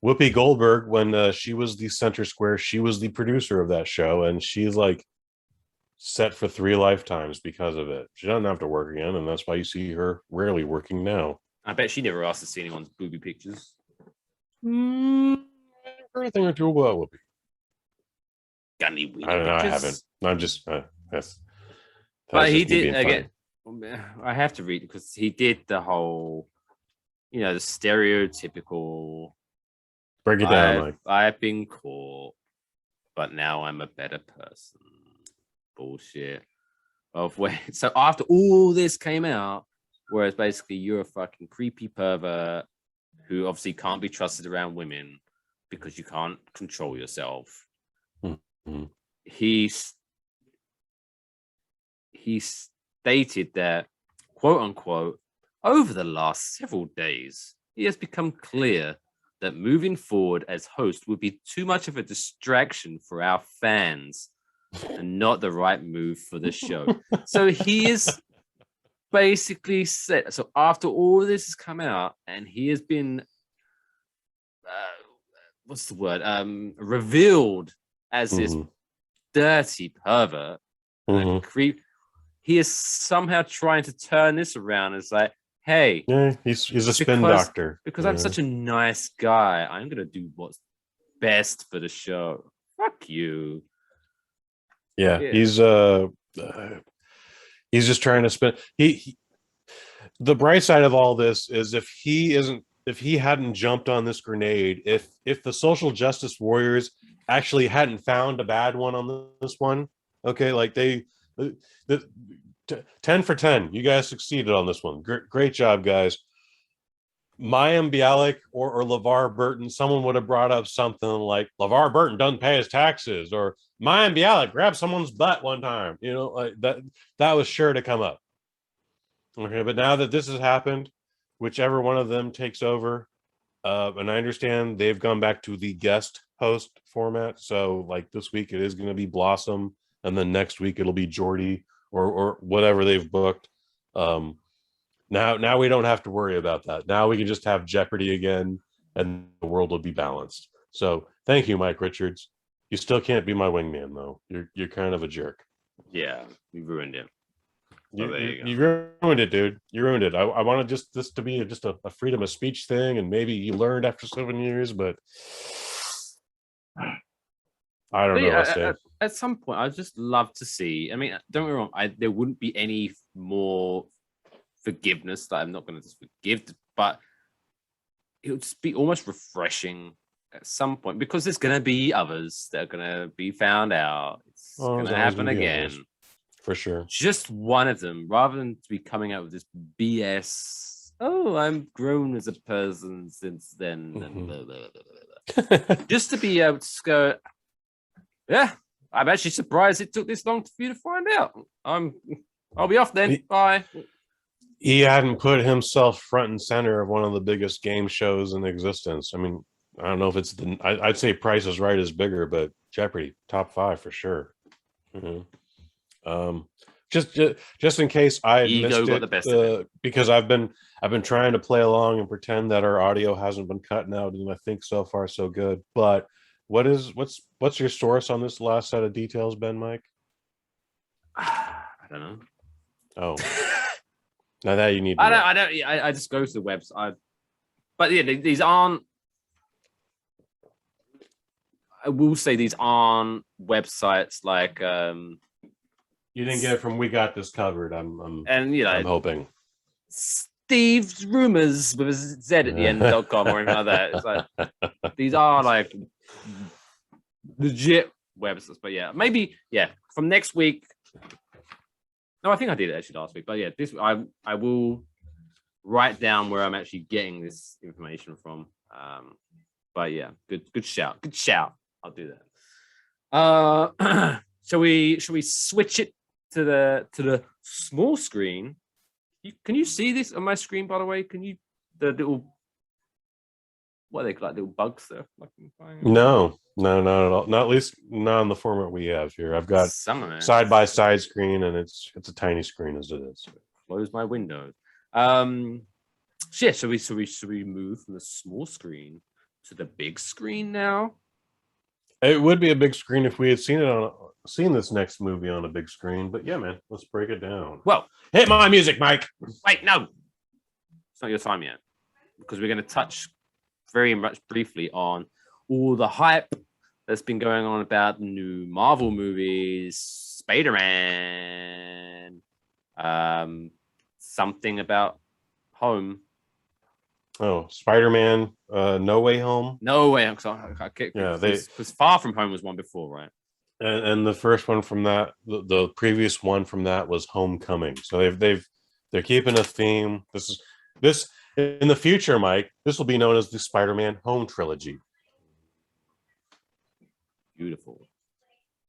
Whoopi Goldberg, when she was the Center Square, she was the producer of that show, and she's like set for 3 lifetimes because of it. She doesn't have to work again, and that's why you see her rarely working now. I bet she never asked to see anyone's booby pictures. I've heard a thing or two about Whoopi. Got any weird I don't know. pictures? I haven't. I'm just. But he did again. I have to read it because he did the whole you know, the stereotypical. Break it down, Mike. I've been caught, but now I'm a better person. Bullshit. So after all this came out, whereas basically you're a fucking creepy pervert who obviously can't be trusted around women because you can't control yourself. Mm-hmm. He stated that, quote unquote, over the last several days, it has become clear that moving forward as host would be too much of a distraction for our fans and not the right move for the show. So he is basically said, so after all of this has come out and he has been, what's the word? Revealed as this dirty pervert, creep. He is somehow trying to turn this around. It's like, hey, yeah, he's a spin doctor. Because I'm such a nice guy, I'm gonna do what's best for the show. Fuck you. Yeah. He's just trying to spin. The bright side of all this is if he hadn't jumped on this grenade, if the social justice warriors actually hadn't found a bad one on this one, okay, like the 10 for 10, you guys succeeded on this one. Great job, guys. Mayim Bialik or LeVar Burton, someone would have brought up something like LeVar Burton doesn't pay his taxes, or Mayim Bialik grabbed someone's butt one time, you know, like that was sure to come up. Okay, but now that this has happened, whichever one of them takes over, and I understand they've gone back to the guest host format, so like this week it is going to be Blossom, and then next week it'll be Jordy or whatever they've booked. Now we don't have to worry about that. Now we can just have Jeopardy again, and the world will be balanced. So thank you, Mike Richards. You still can't be my wingman, though. You're kind of a jerk. Yeah, you ruined it. You ruined it, dude. You ruined it. I wanted this to be just a freedom of speech thing, and maybe you learned after 7 years, but I don't know. At some point, I'd just love to see. I mean, don't get me wrong. There wouldn't be any more forgiveness that I'm not going to just forgive, but it would just be almost refreshing at some point, because there's going to be others that are going to be found out. It's going to happen again. For sure. Just one of them, rather than to be coming out with this BS. Oh, I'm grown as a person since then. Blah, blah, blah, blah. Just to be able to go, yeah, I'm actually surprised it took this long for you to find out. I'll be off then. Bye. He hadn't put himself front and center of one of the biggest game shows in existence. I mean, I don't know if it's I'd say Price is Right is bigger, but Jeopardy top 5 for sure. Just in case I missed it, because I've been trying to play along and pretend that our audio hasn't been cutting out, and I think so far so good. But what's your source on this last set of details, Ben, Mike? I don't know. Oh. Now that you need. I just go to the website, but yeah, these aren't. I will say these aren't websites like. You didn't get it from We Got This Covered. I'm hoping. Steve's Rumors with a Z at the end.com or anything like that. It's like these are like legit websites, but yeah, maybe from next week. No, I think I did it actually last week, but yeah, this I will write down where I'm actually getting this information from. But yeah, good shout. I'll do that. Shall we switch it to the small screen? Can you see this on my screen, by the way? Can you the little what are they like, little bugs there? No, not at all. Not at least not in the format we have here. I've got side by side screen, and it's a tiny screen as it is. Close my window. Should we move from the small screen to the big screen now? It would be a big screen if we had seen this next movie on a big screen. But yeah, man, let's break it down. Well, hit my music, Mike. Wait, no, it's not your time yet, because we're going to touch very much briefly on all the hype that's been going on about the new Marvel movies, Spider-Man, something about home, Oh, Spider-Man, No Way Home. No way. Yeah, because Far From Home was one before, right? And the first one from that, the previous one from that was Homecoming. So they're keeping a theme. This in the future, Mike. This will be known as the Spider-Man Home trilogy. Beautiful.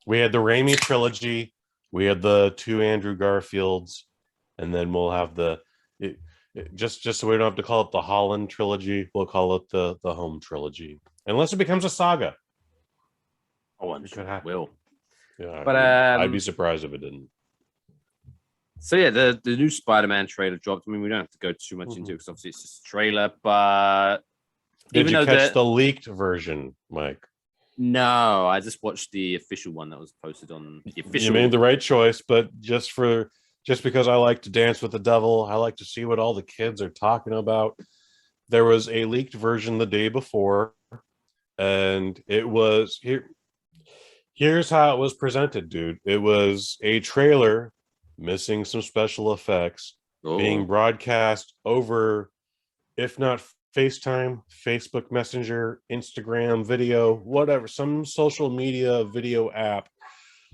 We had the Raimi trilogy. We had the 2 Andrew Garfields, and then we'll have just so we don't have to call it the Holland trilogy. We'll call it the Home trilogy, unless it becomes a saga. Oh, I'm sure it will. Yeah, but I'd be surprised if it didn't. So yeah, the new Spider-Man trailer dropped. I mean, we don't have to go too much into it because obviously it's just a trailer. But did you catch the leaked version, Mike? No, I just watched the official one that was posted on the official. You made the right choice, but just because I like to dance with the devil, I like to see what all the kids are talking about. There was a leaked version the day before, and it was here's how it was presented, dude. It was a trailer missing some special effects being broadcast over, if not FaceTime, Facebook Messenger, Instagram video, whatever, some social media video app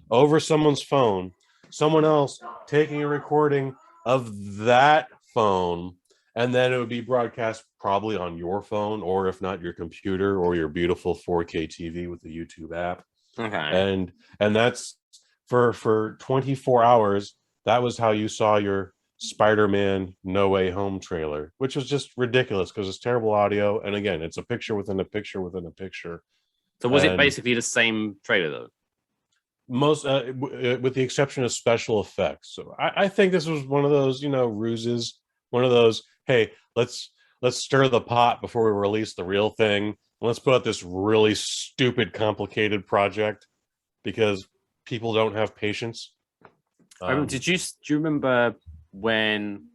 over someone's phone, someone else taking a recording of that phone, and then it would be broadcast probably on your phone, or if not your computer or your beautiful 4K TV with the YouTube app. Okay. And that's for 24 hours. That was how you saw your Spider-Man No Way Home trailer, which was just ridiculous because it's terrible audio. And again, it's a picture within a picture within a picture. So was it basically the same trailer though? Most, with the exception of special effects. So I think this was one of those, ruses. One of those, hey, let's stir the pot before we release the real thing. Let's put out this really stupid, complicated project because people don't have patience. Do you remember when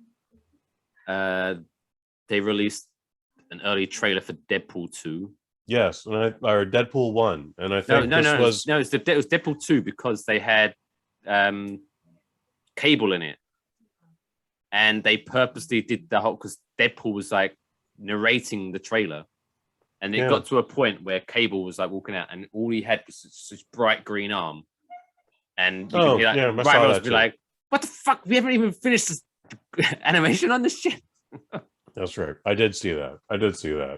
they released an early trailer for Deadpool 2? Yes, or Deadpool 1, and I think it was Deadpool 2 because they had Cable in it, and they purposely did the whole because Deadpool was like narrating the trailer, and it got to a point where Cable was like walking out, and all he had was this bright green arm, and you could hear like, Ryan Reynolds be like, "What the fuck? We haven't even finished this animation on this shit." That's right. I did see that.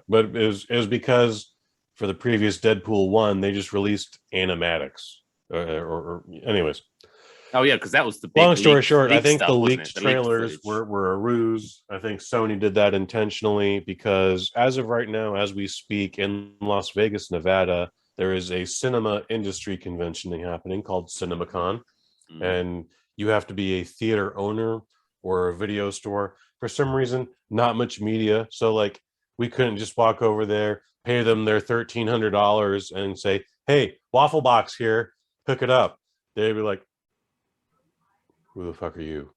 But it was because for the previous Deadpool 1, they just released animatics. Or anyways. Oh yeah, because that was the big long story short. I think stuff, the leaked trailers were a ruse. I think Sony did that intentionally because as of right now, as we speak, in Las Vegas, Nevada, there is a cinema industry convention happening called CinemaCon, and you have to be a theater owner or a video store. For some reason, not much media. So like we couldn't just walk over there, pay them their $1,300 and say, "Hey, Waffle Box here, hook it up." They'd be like, "Who the fuck are you?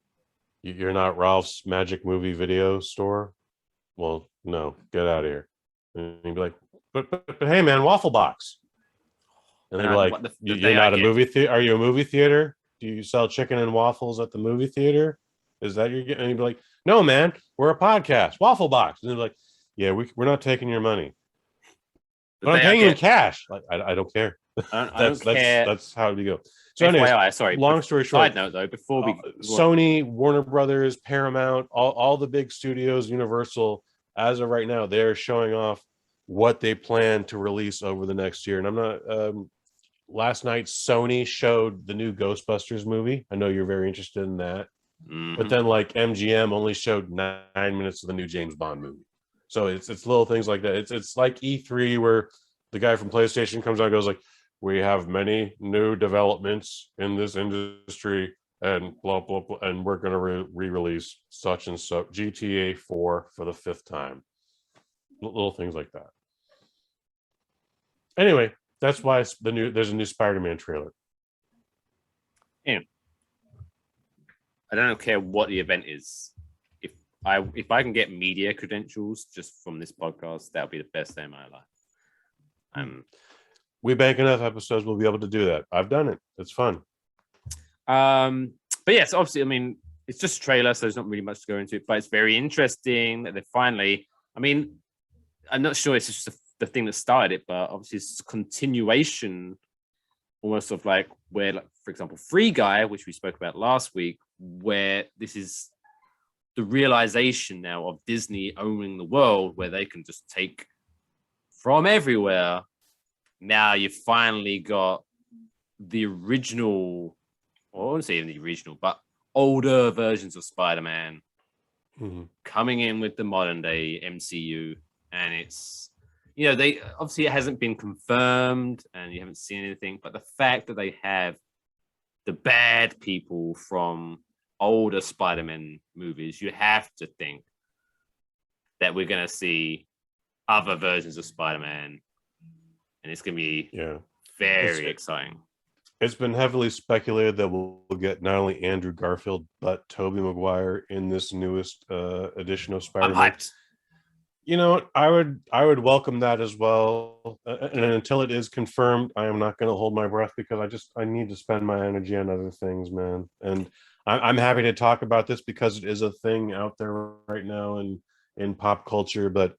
You're not Ralph's Magic Movie Video Store?" "Well, no, get out of here." And you'd be like, but hey man, Waffle Box. And they'd be like, "You're not a movie theater? Are you a movie theater? Do you sell chicken and waffles at the movie theater? Is that your?" And you'd be like, "No, man, we're a podcast, Waffle Box." And they're like, "Yeah, we're not taking your money, but I'm paying you in cash." Like, I don't care. I don't care. That's how we go. So, anyways, sorry. Long story short. Side note though, before we Sony, Warner Brothers, Paramount, all the big studios, Universal, as of right now, they're showing off what they plan to release over the next year. And I'm not. Last night, Sony showed the new Ghostbusters movie. I know you're very interested in that. But then like MGM only showed 9 minutes of the new James Bond movie. So it's little things like that. It's like E3 where the guy from PlayStation comes out and goes like, "We have many new developments in this industry and blah blah blah, and we're going to re-release such and such GTA 4 for the 5th time." Little things like that. Anyway, that's why there's a new Spider-Man trailer. Yeah. I don't care what the event is. If I can get media credentials just from this podcast, that'll be the best day of my life. We bank enough episodes, we'll be able to do that. I've done it. It's fun. But yes, obviously, I mean, it's just a trailer, so there's not really much to go into it. But it's very interesting that they finally I mean, I'm not sure it's just the thing that started it, but obviously it's a continuation almost of like where, like, for example, Free Guy, which we spoke about last week, where this is the realization now of Disney owning the world, where they can just take from everywhere. Now you've finally got the original, or I wouldn't say even the original, but older versions of Spider-Man coming in with the modern day MCU. And it's, you know, they obviously it hasn't been confirmed and you haven't seen anything, but the fact that they have the bad people from older Spider-Man movies, you have to think that we're going to see other versions of Spider-Man, and it's going to be very exciting. It's been heavily speculated that we'll get not only Andrew Garfield but Tobey Maguire in this newest edition of Spider-Man. I'm hyped. You know, I would welcome that as well. And until it is confirmed, I am not going to hold my breath because I need to spend my energy on other things, man. And I'm happy to talk about this because it is a thing out there right now in pop culture. But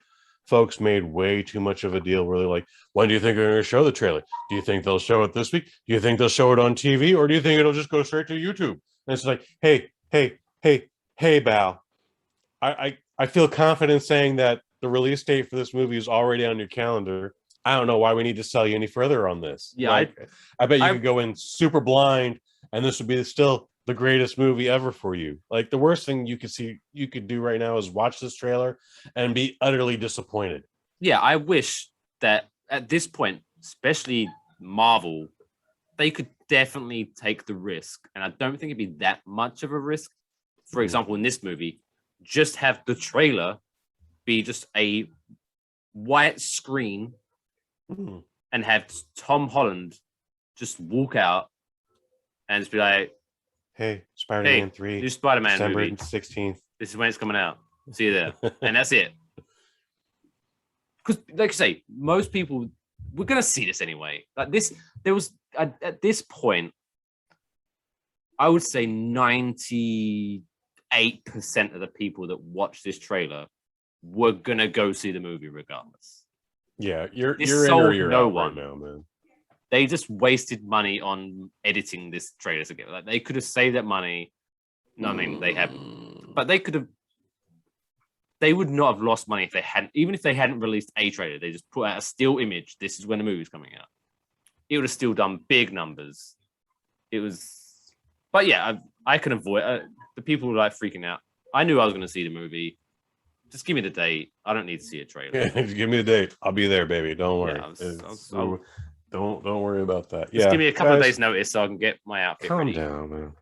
folks made way too much of a deal where they're like, when do you think they're going to show the trailer? Do you think they'll show it this week? Do you think they'll show it on TV? Or do you think it'll just go straight to YouTube? And it's like, hey, Bal, I feel confident saying that the release date for this movie is already on your calendar. I don't know why we need to sell you any further on this. Yeah, like, I bet you could go in super blind and this would be still the greatest movie ever for you. Like, the worst thing you could do right now is watch this trailer and be utterly disappointed. Yeah, I wish that at this point, especially Marvel, they could definitely take the risk. And I don't think it'd be that much of a risk. For example, in this movie, just have the trailer be just a white screen and have Tom Holland just walk out and just be like, hey, Spider-Man 3, new Spider-Man December movie. 16th. This is when it's coming out. See you there. And that's it. Because, like I say, most people, we're going to see this anyway. Like this, there was, at this point, I would say 98% of the people that watch this trailer were going to go see the movie regardless. Yeah, you're this in sold or you're no out one. right now, man. They just wasted money on editing this trailer together. Like, they could have saved that money. No, I mean, they haven't. But they could have. They would not have lost money if they hadn't. Even if they hadn't released a trailer, they just put out a still image. This is when the movie's coming out. It would have still done big numbers. It was. But yeah, I can avoid the people who are like freaking out. I knew I was going to see the movie. Just give me the date. I don't need to see a trailer. Yeah, give me the date. I'll be there, baby. Don't worry. Yeah, don't worry about that. Just give me a couple of days notice so I can get my outfit ready. Calm down, man.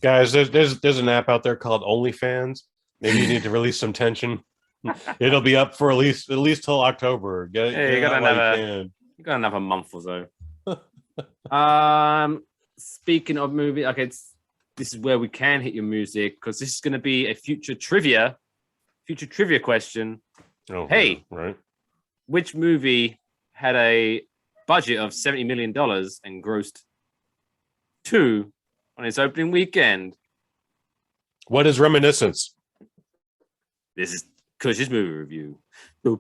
Guys, there's an app out there called OnlyFans. Maybe you need to release some tension. It'll be up for at least till October. You got another month or so. Speaking of movie, okay, this is where we can hit your music because this is going to be a future trivia question. Oh, hey, right. Which movie had a budget of $70 million and grossed $2 million on its opening weekend? What is Reminiscence? This is Kush's movie review. This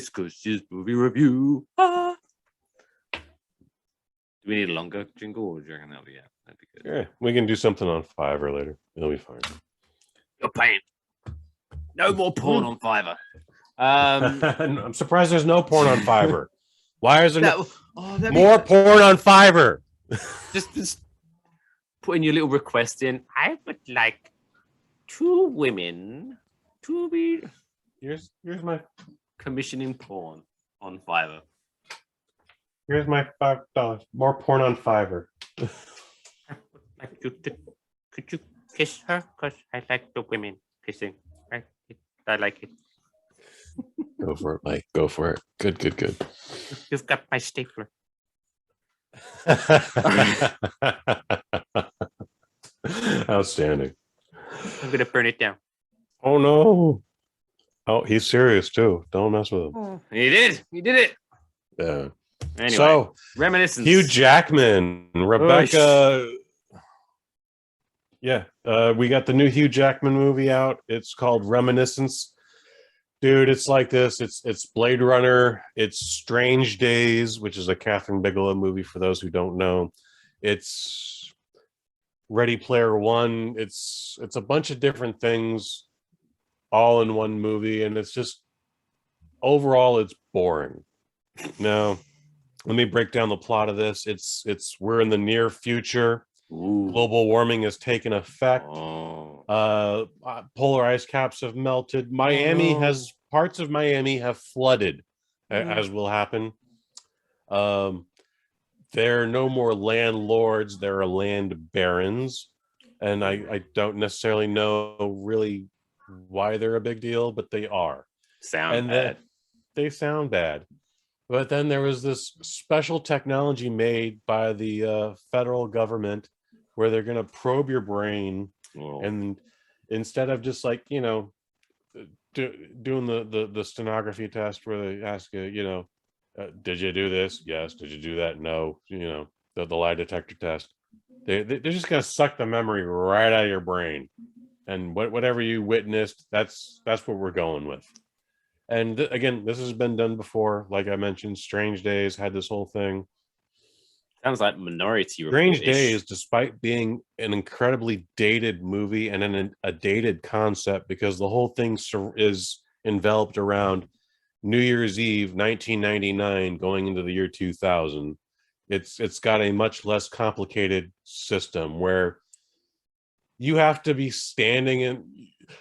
Kush's movie review. Ah. Do we need a longer jingle, or do you reckon that'd be good? Yeah, we can do something on Fiverr later. It'll be fine. You're paying. No more porn on Fiverr. I'm surprised there's no porn on Fiverr. Why is there more porn on Fiverr? just putting your little request in. I would like 2 women to be. Here's my commissioning porn on Fiverr. Here's my $5. More porn on Fiverr. Could you kiss her? Because I like the women kissing. I like it. Go for it, Mike. Go for it. Good. You've got my stapler. Outstanding. I'm gonna burn it down. Oh no. Oh, he's serious too. Don't mess with him. He did it. Yeah. Anyway, so Reminiscence. Hugh Jackman, Rebecca. Yeah, we got the new Hugh Jackman movie out. It's called Reminiscence. Dude, it's like this. It's Blade Runner. It's Strange Days, which is a Catherine Bigelow movie for those who don't know. It's Ready Player One. It's a bunch of different things all in one movie, and it's just overall it's boring. Now, let me break down the plot of this. It's we're in the near future. Ooh. Global warming has taken effect. Polar ice caps have melted. Parts of Miami have flooded, as will happen. There are no more landlords. There are land barons, and I don't necessarily know really why they're a big deal, but they are. They sound bad. But then there was this special technology made by the federal government where they're going to probe your brain, and instead of just like, doing the stenography test where they ask you, did you do this? Yes. Did you do that? No. The lie detector test. They're just going to suck the memory right out of your brain, and whatever you witnessed, that's what we're going with. And again, this has been done before. Like I mentioned, Strange Days had this whole thing. Sounds like Minority Report. Strange Days, despite being an incredibly dated movie and a dated concept, because the whole thing is enveloped around New Year's Eve, 1999, going into the year 2000. It's got a much less complicated system where you have to be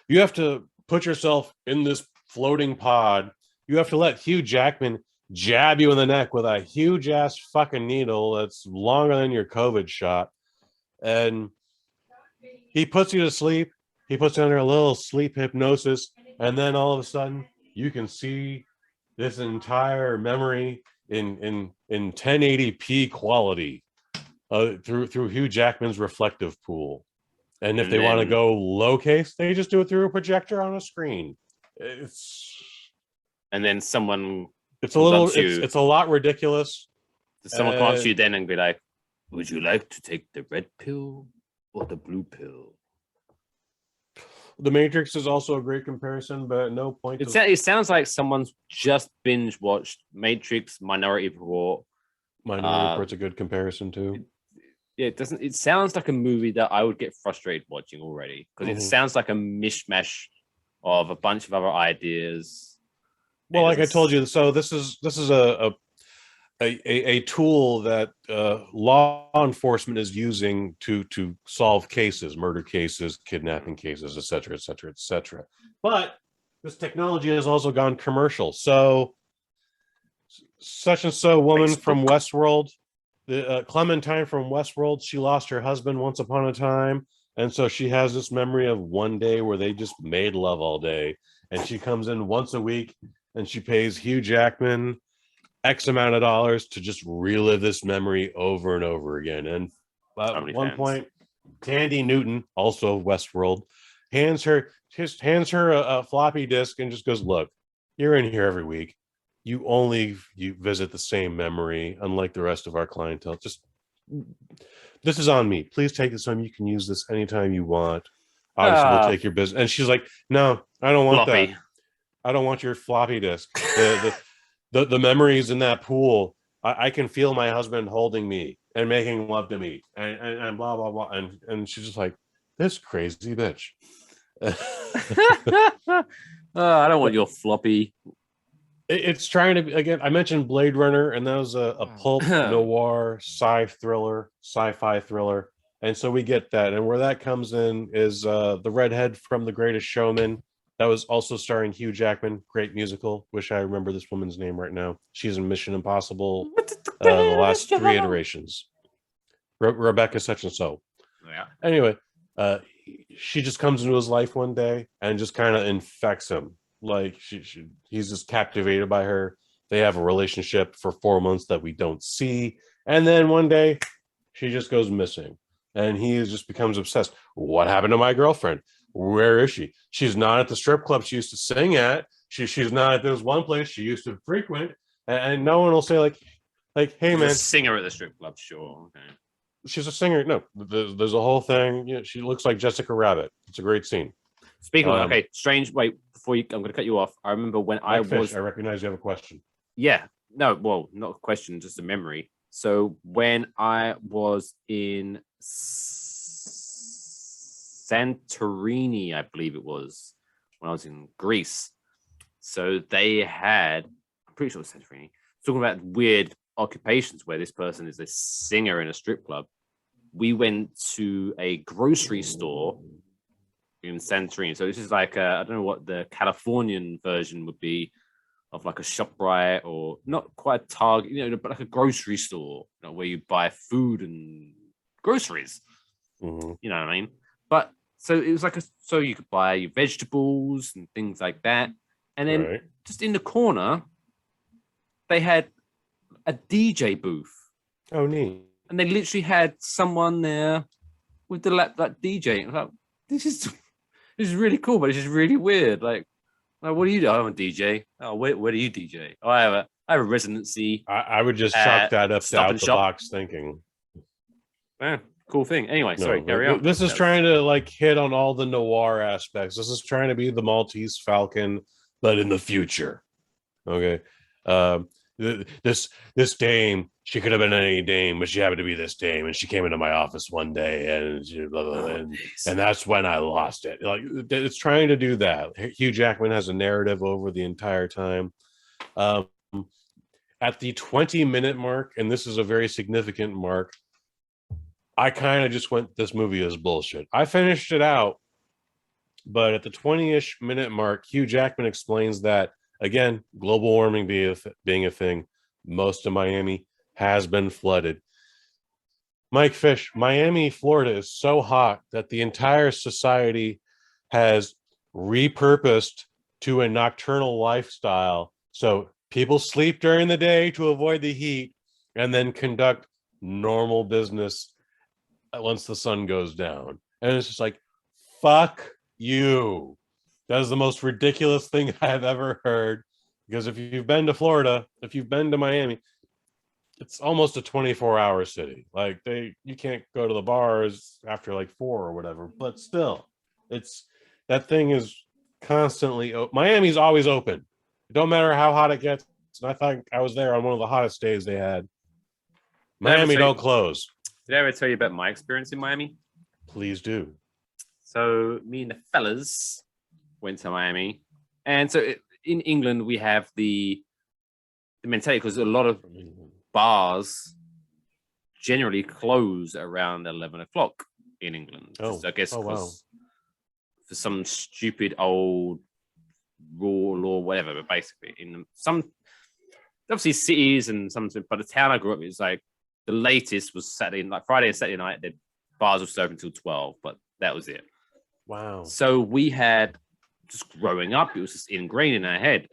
you have to put yourself in this floating pod. You have to let Hugh Jackman jab you in the neck with a huge ass fucking needle that's longer than your COVID shot, and he puts you to sleep. He puts you under a little sleep hypnosis, and then all of a sudden you can see this entire memory in 1080p quality through Hugh Jackman's reflective pool. And if they want to go low case, they just do it through a projector on a screen. And then someone, it's a lot ridiculous. Someone come up to you then and be like, would you like to take the red pill or the blue pill? The Matrix is also a great comparison, but at no point. It sounds like someone's just binge watched Matrix, Minority Report. Minority Report's a good comparison too. It sounds like a movie that I would get frustrated watching already, because it sounds like a mishmash of a bunch of other ideas. Well, like I told you, so this is a tool that law enforcement is using to solve cases, murder cases, kidnapping cases, etc., etc., etc. But this technology has also gone commercial. So such and so woman from Westworld, the Clementine from Westworld, she lost her husband once upon a time, and so she has this memory of one day where they just made love all day, and she comes in once a week and she pays Hugh Jackman X amount of dollars to just relive this memory over and over again. And at one point, Tandy Newton, also Westworld, hands her a floppy disk and just goes, "Look, you're in here every week. You visit the same memory, unlike the rest of our clientele. Just this is on me. Please take this home. You can use this anytime you want. Obviously, we'll take your business." And she's like, "No, I don't want that. I don't want your floppy disk. The memories in that pool. I can feel my husband holding me and making love to me, and blah blah blah." And she's just like, "This crazy bitch." I don't want your floppy. It's trying to be, again, I mentioned Blade Runner, and that was a pulp noir sci-fi thriller. And so we get that. And where that comes in is the redhead from The Greatest Showman. That was also starring Hugh Jackman. Great musical. Wish I remember this woman's name right now. She's in Mission Impossible, the last 3 iterations. Rebecca such and so. Yeah. Anyway, she just comes into his life one day and just kind of infects him. Like he's just captivated by her. They have a relationship for 4 months that we don't see, and then one day she just goes missing, and he just becomes obsessed. What happened to my girlfriend? Where is she? She's not at the strip club she used to sing at. She's not at this one place she used to frequent, and no one will say like, "Hey man, a singer at the strip club, sure." Okay. she's a singer. No, there's a whole thing. You know, she looks like Jessica Rabbit. It's a great scene. Speaking of, okay, strange. Wait, I'm going to cut you off. I remember when I recognize you have a question. Yeah, no, well, not a question, just a memory. So when I was in Santorini, I believe it was, when I was in Greece. So they had, I'm pretty sure it was Santorini, talking about weird occupations where this person is a singer in a strip club. We went to a grocery store in Santorini. So this is like I don't know what the Californian version would be of like a ShopRite, or not quite a Target, you know, but like a grocery store, you know, where you buy food and groceries. Mm-hmm. You know what I mean? But so it was like so you could buy your vegetables and things like that. And then just in the corner, they had a DJ booth. Oh, neat. And they literally had someone there with the that DJ. I was like, this is really cool, but it's just really weird. Like, what do you do? I'm a DJ. Oh, where do you DJ? Oh, I have a residency. I would just chalk that up to out the box thinking. Yeah, cool thing. Anyway, sorry, carry on. This is trying to like hit on all the noir aspects. This is trying to be the Maltese Falcon, but in the future. Okay. This dame, she could have been any dame, but she happened to be this dame, and she came into my office one day, and blah, blah, blah, and that's when I lost it. Like, it's trying to do that. Hugh Jackman has a narrative over the entire time. At the 20-minute mark, and this is a very significant mark, I kind of just went, this movie is bullshit. I finished it out, but at the 20-ish minute mark, Hugh Jackman explains that, again, global warming being a thing, most of Miami has been flooded. Mike Fish, Miami, Florida is so hot that the entire society has repurposed to a nocturnal lifestyle. So people sleep during the day to avoid the heat and then conduct normal business once the sun goes down. And it's just like, fuck you. That is the most ridiculous thing I've ever heard. Because if you've been to Florida, if you've been to Miami, it's almost a 24-hour city. Like, you can't go to the bars after like 4 or whatever. But still, that thing is constantly Miami's always open. It don't matter how hot it gets. And I thought I was there on one of the hottest days they had. Miami don't close. Did I ever tell you about my experience in Miami? Please do. So me and the fellas went to Miami, and so in England we have the mentality, because a lot of bars generally close around 11 o'clock in England. Oh, I guess wow. For some stupid old rule or whatever, but basically in some obviously cities and some, but the town I grew up in is like the latest was Saturday, like Friday and Saturday night, the bars were open until 12, but that was it. Wow. So we had, just growing up, it was just ingrained in our head.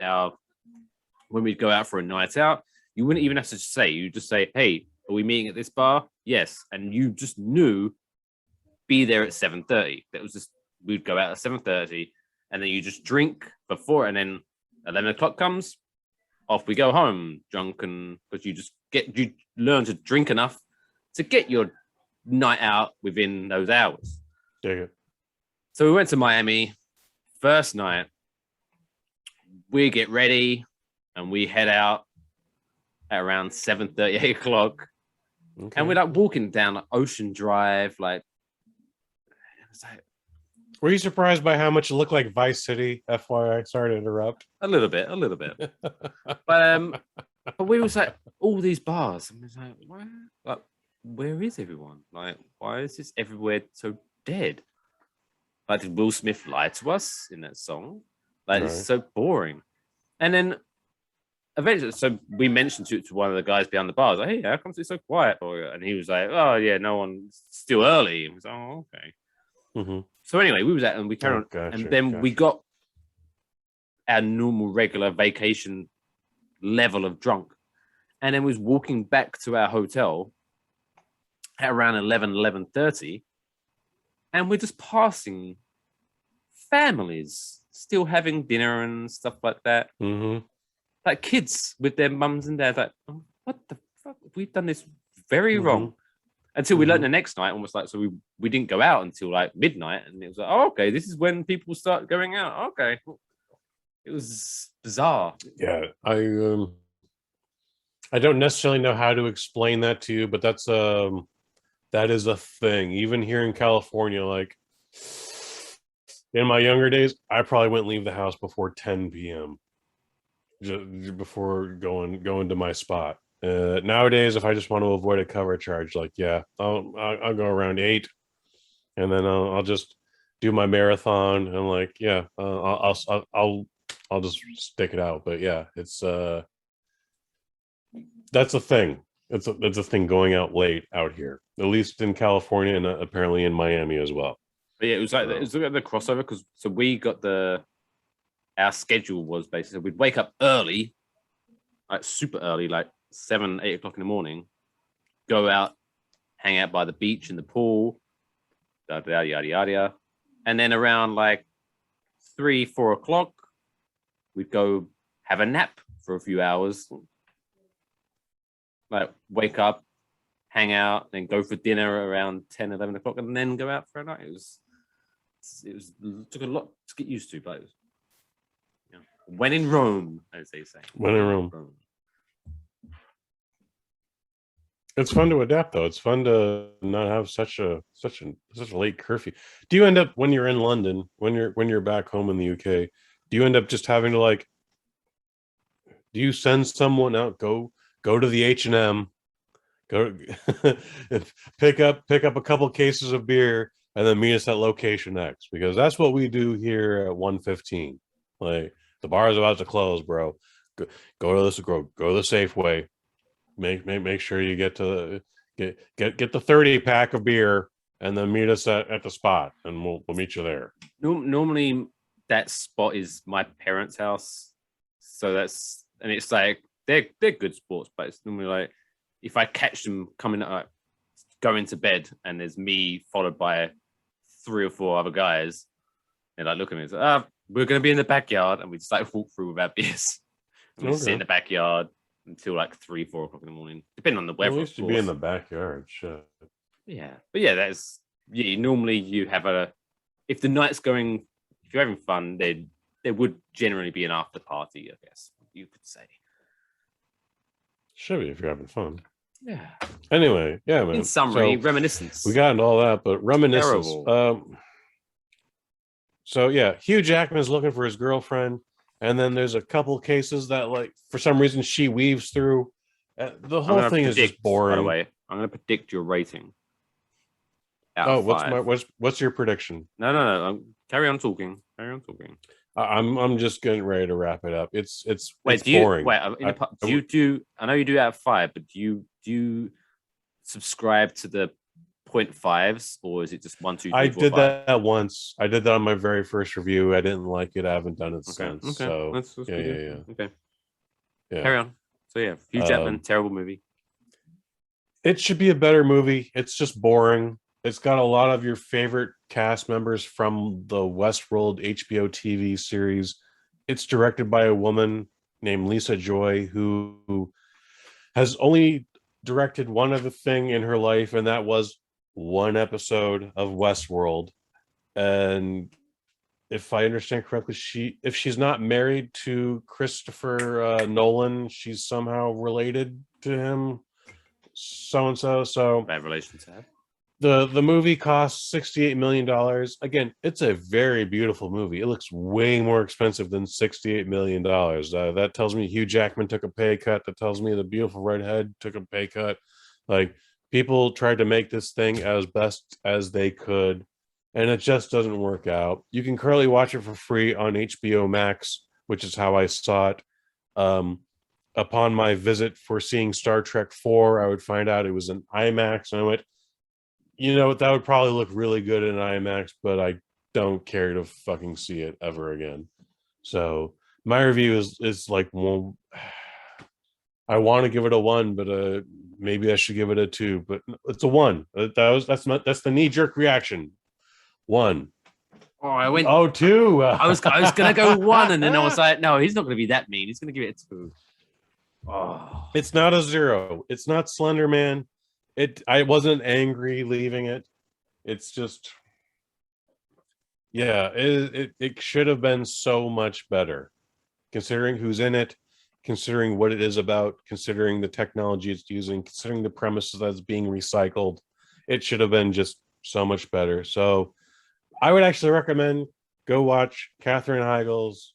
When we'd go out for a night out, you wouldn't even have to say, you just say, hey, are we meeting at this bar? Yes. And you just knew, be there at 7:30. That was just, we'd go out at 7:30, and then you just drink before, and then 11 o'clock comes, off we go home, drunk, and because you learn to drink enough to get your night out within those hours. Dig it. So we went to Miami. First night, we get ready and we head out at around 7:30, 8 o'clock. Okay. And we're like walking down like Ocean Drive. Like, were you surprised by how much it looked like Vice City? FYI, sorry to interrupt. A little bit. But we was like, all these bars. And we was like, where is everyone? Like, why is this everywhere so dead? Like, did Will Smith lie to us in that song? Like, right. It's so boring. And then eventually, so we mentioned to one of the guys behind the bar, like, hey, how come it's so quiet? And he was like, oh, yeah, no one, still early. And we was like, oh, okay. Mm-hmm. So anyway, we was at, and we carried on. Gotcha, and then we got our normal, regular vacation level of drunk. And then we was walking back to our hotel at around 11:30. And we're just passing families still having dinner and stuff like that. Mm-hmm. Like kids with their mums and dads. Like, oh, what the fuck? We've done this very wrong. until we learned the next night, almost like, so we didn't go out until like midnight, and it was like, oh, okay, this is when people start going out. Okay, it was bizarre. Yeah, I don't necessarily know how to explain that to you, but that is a thing. Even here in California, like in my younger days, I probably wouldn't leave the house before 10 p.m. just before going to my spot. Nowadays, if I just want to avoid a cover charge, like I'll go around 8, and then I'll just do my marathon, and like I'll just stick it out. But yeah, it's that's a thing. It's a thing going out late out here, at least in California, and apparently in Miami as well. But yeah, it was like the crossover, because so we got our schedule was basically we'd wake up early, like super early, like 7, 8 o'clock in the morning, go out, hang out by the beach in the pool, yada yada yada, and then around like 3, 4 o'clock, we'd go have a nap for a few hours, like wake up, hang out, then go for dinner around 10, 11 o'clock, and then go out for a night. It took a lot to get used to, but it was, when in Rome, as they say. When in Rome. It's fun to adapt, though. It's fun to not have such a late curfew. Do you end up, when you're in London, when you're back home in the UK, do you end up just having to like? Do you send someone out, go to the H&M, go pick up a couple cases of beer, and then meet us at location X, because that's what we do here at 1:15. Like, the bar is about to close, bro. Go to the Safeway. Make sure you get the 30 pack of beer, and then meet us at the spot, and we'll meet you there. Normally, that spot is my parents' house, so it's like they're good sports, but it's normally like if I catch them going to bed, and there's me followed by 3 or 4 other guys, and like look at me, it's like, we're gonna be in the backyard, and we just like walk through with our beers, and we sit in the backyard until like 3, 4 o'clock in the morning, depending on the weather. We used to be in the backyard, shit. Yeah, but yeah, normally you have if the night's going, if you're having fun, there would generally be an after party, I guess you could say. Should be if you're having fun. Yeah. Anyway, yeah, man. In summary, Reminiscence. We got into all that, but Reminiscence. Terrible. So yeah, Hugh Jackman is looking for his girlfriend, and then there's a couple cases that, like, for some reason she weaves through. The whole thing is just boring. By the way, I'm going to predict your rating. What's your prediction? No. Carry on talking. I'm just getting ready to wrap it up. It's boring. Do you I know you do out of 5, but do you subscribe to the 0.5s, or is it just 1, 2, 3, I 4, did 5? that once. I did that on my very first review. I didn't like it. I haven't done it since. Okay. So That's yeah. Okay. Yeah. Carry on. So yeah, Hugh Jackman, terrible movie. It should be a better movie. It's just boring. It's got a lot of your favorite cast members from the Westworld HBO TV series. It's directed by a woman named Lisa Joy, who has only directed one other thing in her life, and that was one episode of Westworld. And if I understand correctly, if she's not married to Christopher Nolan, she's somehow related to him. So Bad relation to have. The movie costs $68 million. Again, it's a very beautiful movie. It looks way more expensive than $68 million. That tells me Hugh Jackman took a pay cut. That tells me the beautiful redhead took a pay cut. Like, people tried to make this thing as best as they could, and it just doesn't work out. You can currently watch it for free on HBO Max, which is how I saw it. Upon my visit for seeing Star Trek 4, I would find out it was an IMAX, and I went, that would probably look really good in IMAX, but I don't care to fucking see it ever again. So my review is like, well, I want to give it a 1, but maybe I should give it a 2. But it's a 1. That's the knee-jerk reaction. 1. Oh, I went. Oh, 2. I was gonna go 1, and then I was like, no, he's not gonna be that mean. He's gonna give it a 2. Oh. It's not a 0. It's not Slender Man. I wasn't angry leaving it. It's just, yeah, it should have been so much better, considering who's in it, considering what it is about, considering the technology it's using, considering the premises that's being recycled. It should have been just so much better. So I would actually recommend go watch Catherine Bigelow's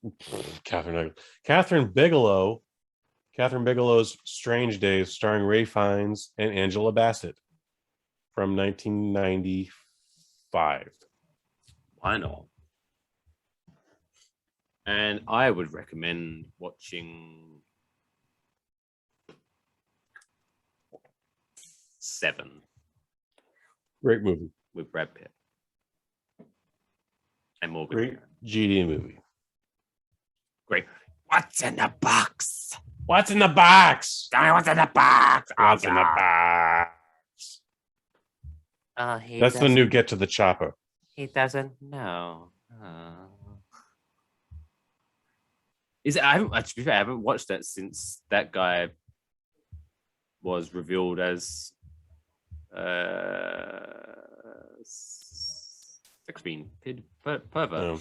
Strange Days, starring Ray Fiennes and Angela Bassett from 1995. Why not? And I would recommend watching Seven. Great movie. With Brad Pitt. And Morgan. Great GD movie. Great. What's in the box? What's in the box? Tell me what's in the box. What's in the box? That's the new Get to the Chopper. He doesn't know. Is it? I haven't watched that since that guy was revealed as sex being pervert.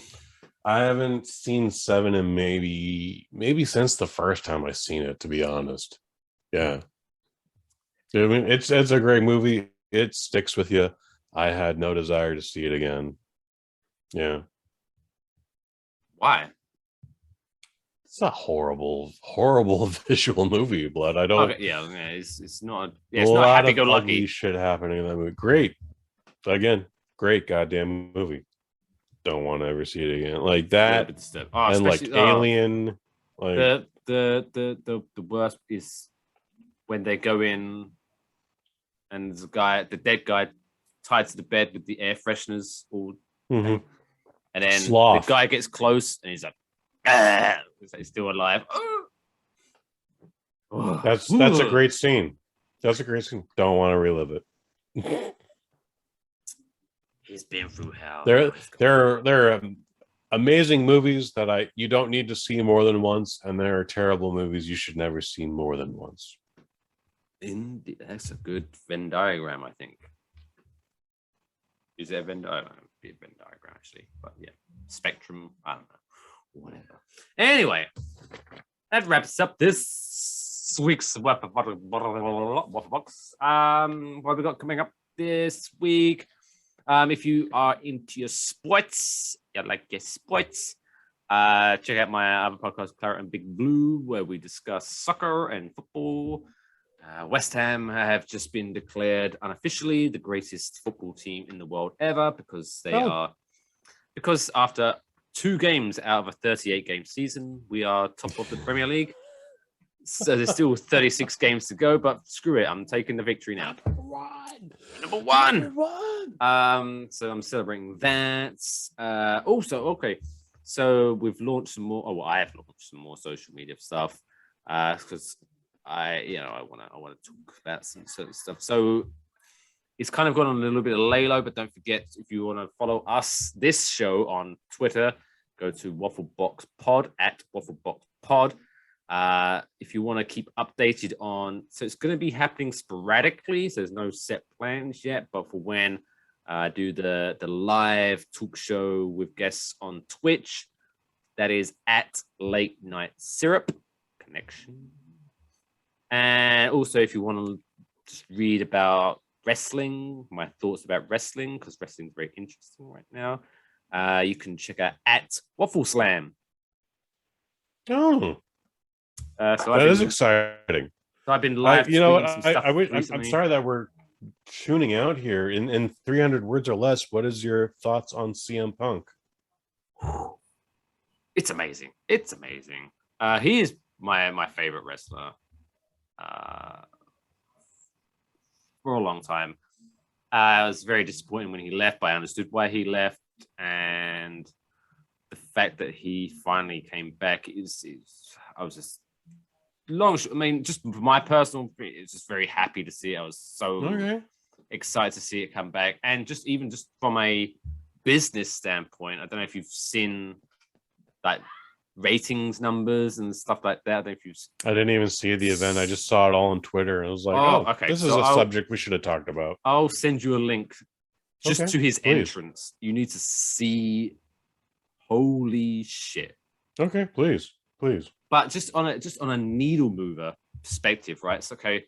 I haven't seen Seven in maybe since the first time I seen it, to be honest. Yeah. I mean, it's a great movie. It sticks with you. I had no desire to see it again. Yeah. Why? It's a horrible visual movie, Blood. I don't. Okay, yeah, it's not. Yeah, it's a not lot happy of go ugly lucky. shit happening in that movie. Great, again, great goddamn movie. Don't want to ever see it again. Like that, and like Alien. Like The worst is when they go in, and the dead guy, tied to the bed with the air fresheners all, and then Sloth. the guy gets close and he's like, ah, he's still alive. That's a great scene. That's a great scene. Don't want to relive it. He's been through hell. There are amazing movies that you don't need to see more than once, and there are terrible movies you should never see more than once. Indeed, that's a good Venn diagram, I think. Is there a Venn diagram? Be a Venn diagram actually, but yeah, spectrum. I don't know, whatever. Anyway, that wraps up this week's Waffle Box. What we got coming up this week? If you are into your sports, you like your sports, check out my other podcast, Claret and Big Blue, where we discuss soccer and football. West Ham have just been declared unofficially the greatest football team in the world ever because after 2 games out of a 38 game season, we are top of the Premier League. So there's still 36 games to go, but screw it, I'm taking the victory now. Number one. So I'm celebrating that. Also, okay, so we've launched some more. I have launched some more social media stuff because I want to talk about some certain stuff. So it's kind of gone on a little bit of lay-low, but don't forget, if you want to follow this show on Twitter, go to Waffle Box Pod at Waffle Box Pod. If you want to keep updated on, so it's going to be happening sporadically. So there's no set plans yet, but for when I do the live talk show with guests on Twitch, that is at Late Night Syrup Connection. And also, if you want to just read about wrestling, my thoughts about wrestling, because wrestling is very interesting right now, you can check out at Waffle Slam. Oh, that is exciting. So I've been live. I'm sorry that we're tuning out here. In 300 words or less, what is your thoughts on CM Punk? It's amazing. It's amazing. He is my favorite wrestler. For a long time. I was very disappointed when he left, but I understood why he left, and the fact that he finally came back I was just just for my personal, it's just very happy to see it. I was so excited to see it come back, and just from a business standpoint, I don't know if you've seen like ratings numbers and stuff like that. I don't know if you've... I didn't even see the event. I just saw it all on Twitter, and I was like, "Oh, okay. This is a subject we should have talked about." I'll send you a link just to his please. entrance. You need to see. Holy shit! Okay, please. But just on a needle mover perspective, right? So okay,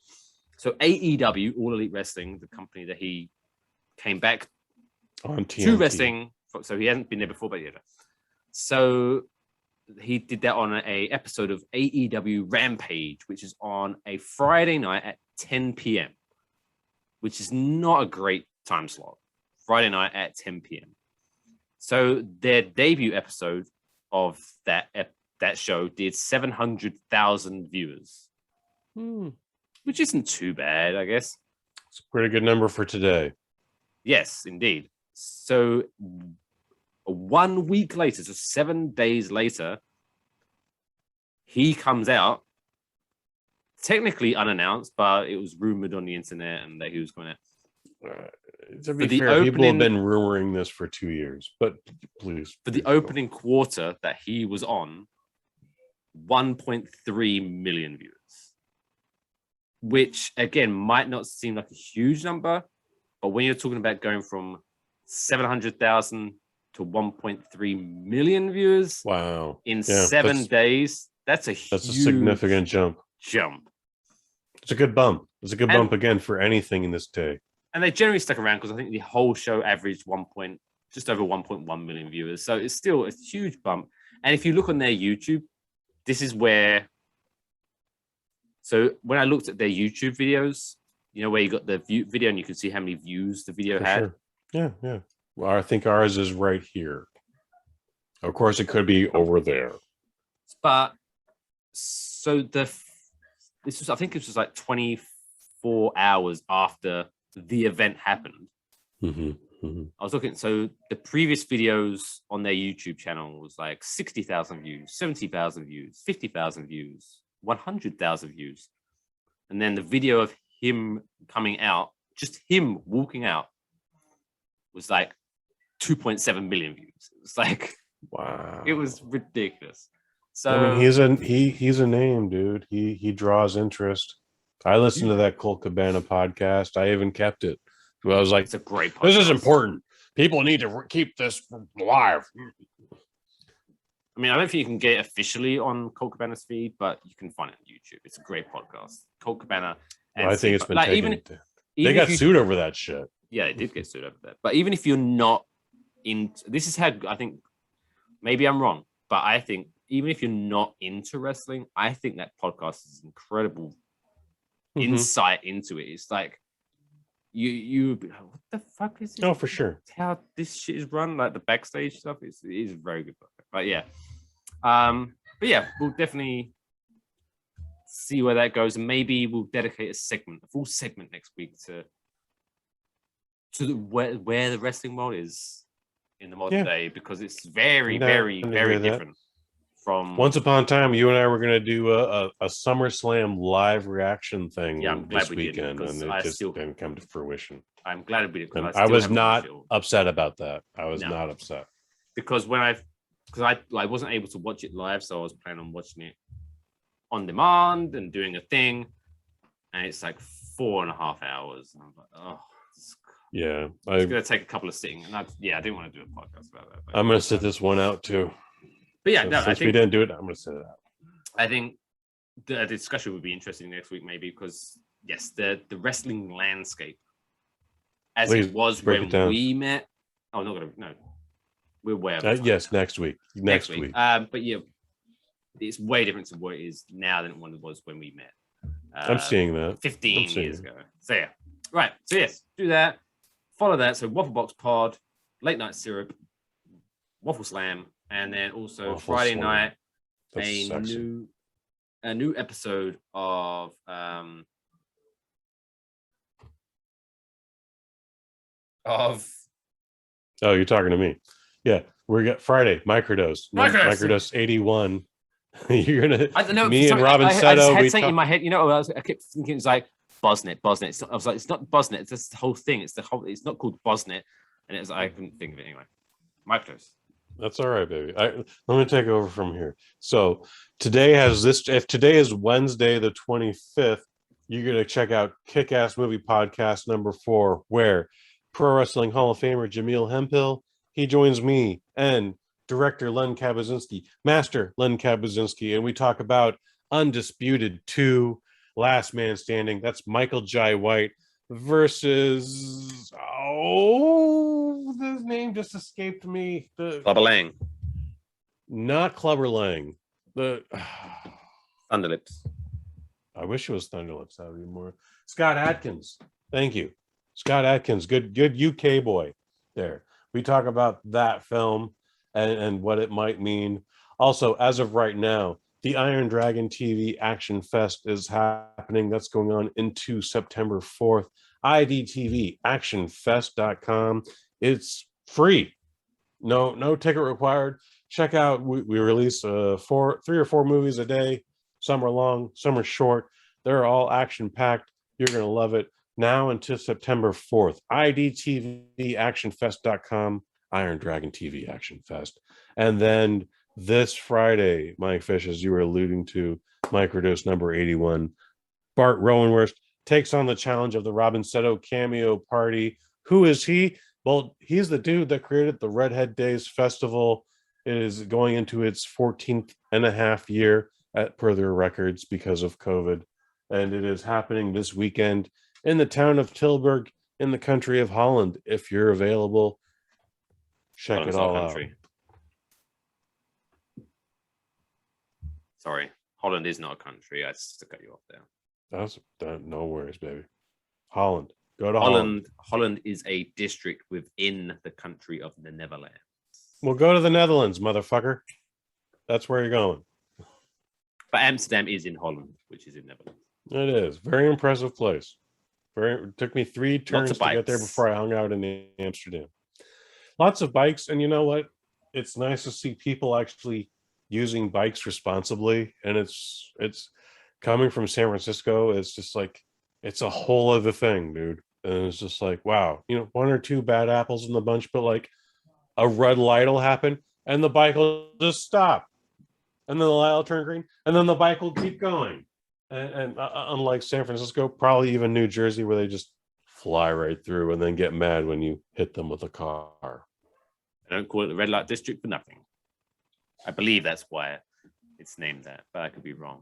so AEW, All Elite Wrestling, the company that he came back on TNT. to wrestling, so he hasn't been there before, but yeah. So he did that on a episode of AEW Rampage, which is on a Friday night at 10 p.m., which is not a great time slot. Friday night at 10 p.m. So their debut episode of that show did 700,000 viewers, which isn't too bad, I guess. It's a pretty good number for today. Yes, indeed. So 1 week later, so 7 days later, he comes out, technically unannounced, but it was rumored on the internet and that he was going to. To be fair, people have been rumoring this for 2 years, but please. For the opening quarter that he was on, 1.3 million viewers, which again might not seem like a huge number, but when you're talking about going from 700,000 to 1.3 million viewers, wow, in 7 days, that's a significant jump. It's a good bump. It's a good bump again for anything in this day. And they generally stuck around because I think the whole show averaged just over 1.1 million viewers. So it's still a huge bump. And if you look on their YouTube, this is where. So when I looked at their YouTube videos, you know, where you got the video and you can see how many views the video had. Sure. Yeah. Well, I think ours is right here. Of course, it could be over there. But so I think it was like 24 hours after the event happened. I was looking, so the previous videos on their YouTube channel was like 60,000 views, 70,000 views, 50,000 views, 100,000 views. And then the video of him coming out, just him walking out, was like 2.7 million views. It was like, wow, it was ridiculous. So I mean, he's a name, dude. He draws interest. I listened to that Colt Cabana podcast. I even kept it. I was like, it's a great podcast. This is important. People need to keep this live. I mean, I don't think you can get it officially on Colt Cabana's feed, but you can find it on YouTube. It's a great podcast. Colt Cabana. Well, I think it's been taken. They got sued over that shit. Yeah, they did get sued over that. But even if you're not this is how I think, maybe I'm wrong, but I think even if you're not into wrestling, I think that podcast is incredible insight into it. It's like you what the fuck is this? Oh, for sure. How this shit is run, like the backstage stuff. It is very good. But yeah. But yeah, we'll definitely see where that goes. And maybe we'll dedicate a full segment next week to where the wrestling world is in the modern day, because it's very, very, very different from once upon a time. You and I were going to do a SummerSlam live reaction thing this weekend, and it just didn't come to fruition. I'm glad we did. I was not upset about that. I was not upset because I wasn't able to watch it live, so I was planning on watching it on demand and doing a thing, and it's like 4.5 hours. And I'm like, oh. Yeah, it's going to take a couple of sittings. And I didn't want to do a podcast about that. I'm going to sit this one out too. But yeah, since we didn't do it, I'm going to sit it out. I think the discussion would be interesting next week, maybe, because yes, the wrestling landscape as it was when we met. Oh, not going to. No, we're way up. Yes, next week. Next week. But yeah, it's way different to what it is now than it was when we met. I'm seeing that 15 years ago. So yeah, right. So yes, do that. Follow that. So Waffle Box Pod, Late Night Syrup, Waffle Slam, and then also Waffle Friday Slam. night That's a new episode of Oh, you're talking to me. Yeah, we got Friday microdose. Microdose 81. You're gonna. I don't know. Me and Robin Seto. I just had something in my head. You know, I kept thinking it's like Bosnet. I was like, it's not Bosnet. It's just the whole thing. It's not called Bosnet. And it was I couldn't think of it anyway. Microdose. That's all right, baby. Let me take over from here. So today has this. If today is Wednesday, the 25th, you're gonna check out Kick-Ass Movie Podcast number 4, where Pro Wrestling Hall of Famer Jameel Hemphill, he joins me and director Len Kabaczynski, Master Len Kabaczynski, and we talk about Undisputed 2, Last Man Standing. That's Michael Jai White versus his name just escaped me. Clubber Lang. Not Clubber Lang. Thunderlips. I wish it was Thunderlips. That would be more. Scott Adkins. Thank you. Scott Adkins. Good UK boy there. We talk about that film and what it might mean. Also, as of right now, the Iron Dragon TV Action Fest is happening. That's going on into September 4th. IDTV, actionfest.com. It's free. No ticket required. Check out, we release 3 or 4 movies a day. Some are long, some are short. They're all action-packed. You're going to love it. Now until September 4th. IDTV, actionfest.com, Iron Dragon TV Action Fest. And then this Friday, Mike Fish, as you were alluding to, Microdose number 81, Bart Rowenworst takes on the challenge of the Robin Seto cameo party. Who is he? Well, he's the dude that created the Redhead Days Festival. It is going into its 14th and a half year per their records because of COVID. And it is happening this weekend in the town of Tilburg in the country of Holland. If you're available, check it all out. Sorry, Holland is not a country. I just cut you off there. That's no worries, baby. Holland. Go to Holland. Holland is a district within the country of the Netherlands. Well, go to the Netherlands, motherfucker. That's where you're going. But Amsterdam is in Holland, which is in Netherlands. It is. Very impressive place. It took me 3 turns to get there before I hung out in Amsterdam. Lots of bikes. And you know what? It's nice to see people actually using bikes responsibly. And it's coming from San Francisco. It's just like, it's a whole other thing, dude. And it's just like, wow, 1 or 2 bad apples in the bunch, but like a red light will happen and the bike will just stop. And then the light will turn green and then the bike will keep going. And unlike San Francisco, probably even New Jersey, where they just fly right through and then get mad when you hit them with a car. I don't call it the red light district for nothing. I believe that's why it's named that, but I could be wrong.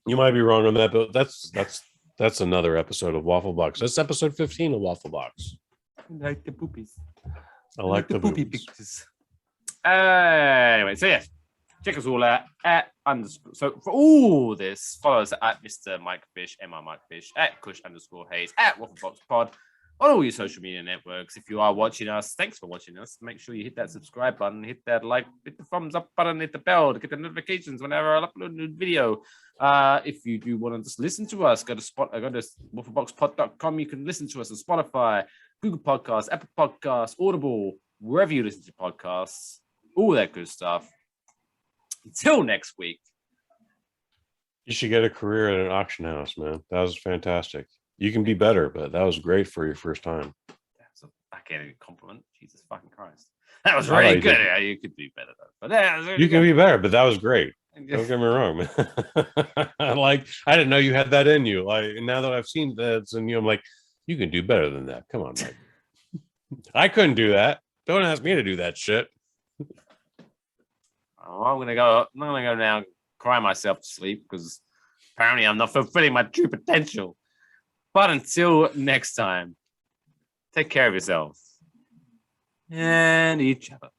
You might be wrong on that, but that's another episode of Waffle Box. That's episode 15 of Waffle Box. I like the poopies. I like the poopy pictures. Anyway, so yes, check us all out at _ So for all this, follow us at Mr. Mike Fish, MR Mike Fish, at Kush_Hayes, at Waffle Box Pod, on all your social media networks. If you are watching us, thanks for watching us. Make sure you hit that subscribe button, hit that like, hit the thumbs up button, hit the bell to get the notifications whenever I upload a new video. If you do want to just listen to us, go to waffleboxpod.com. You can listen to us on Spotify, Google Podcasts, Apple Podcasts, Audible, wherever you listen to podcasts, all that good stuff. Until next week. You should get a career at an auction house, man. That was fantastic. You can be better, but that was great for your first time. That's a backhanded compliment. Jesus fucking Christ. That was really good. Yeah, you could be better, though. But really you can be better, but that was great. Don't get me wrong, man. Like, I didn't know you had that in you. Like, now that I've seen that's in you, I'm like, you can do better than that. Come on, Mike. I couldn't do that. Don't ask me to do that shit. Oh, I'm gonna go now and cry myself to sleep because apparently I'm not fulfilling my true potential. But until next time, take care of yourselves and each other.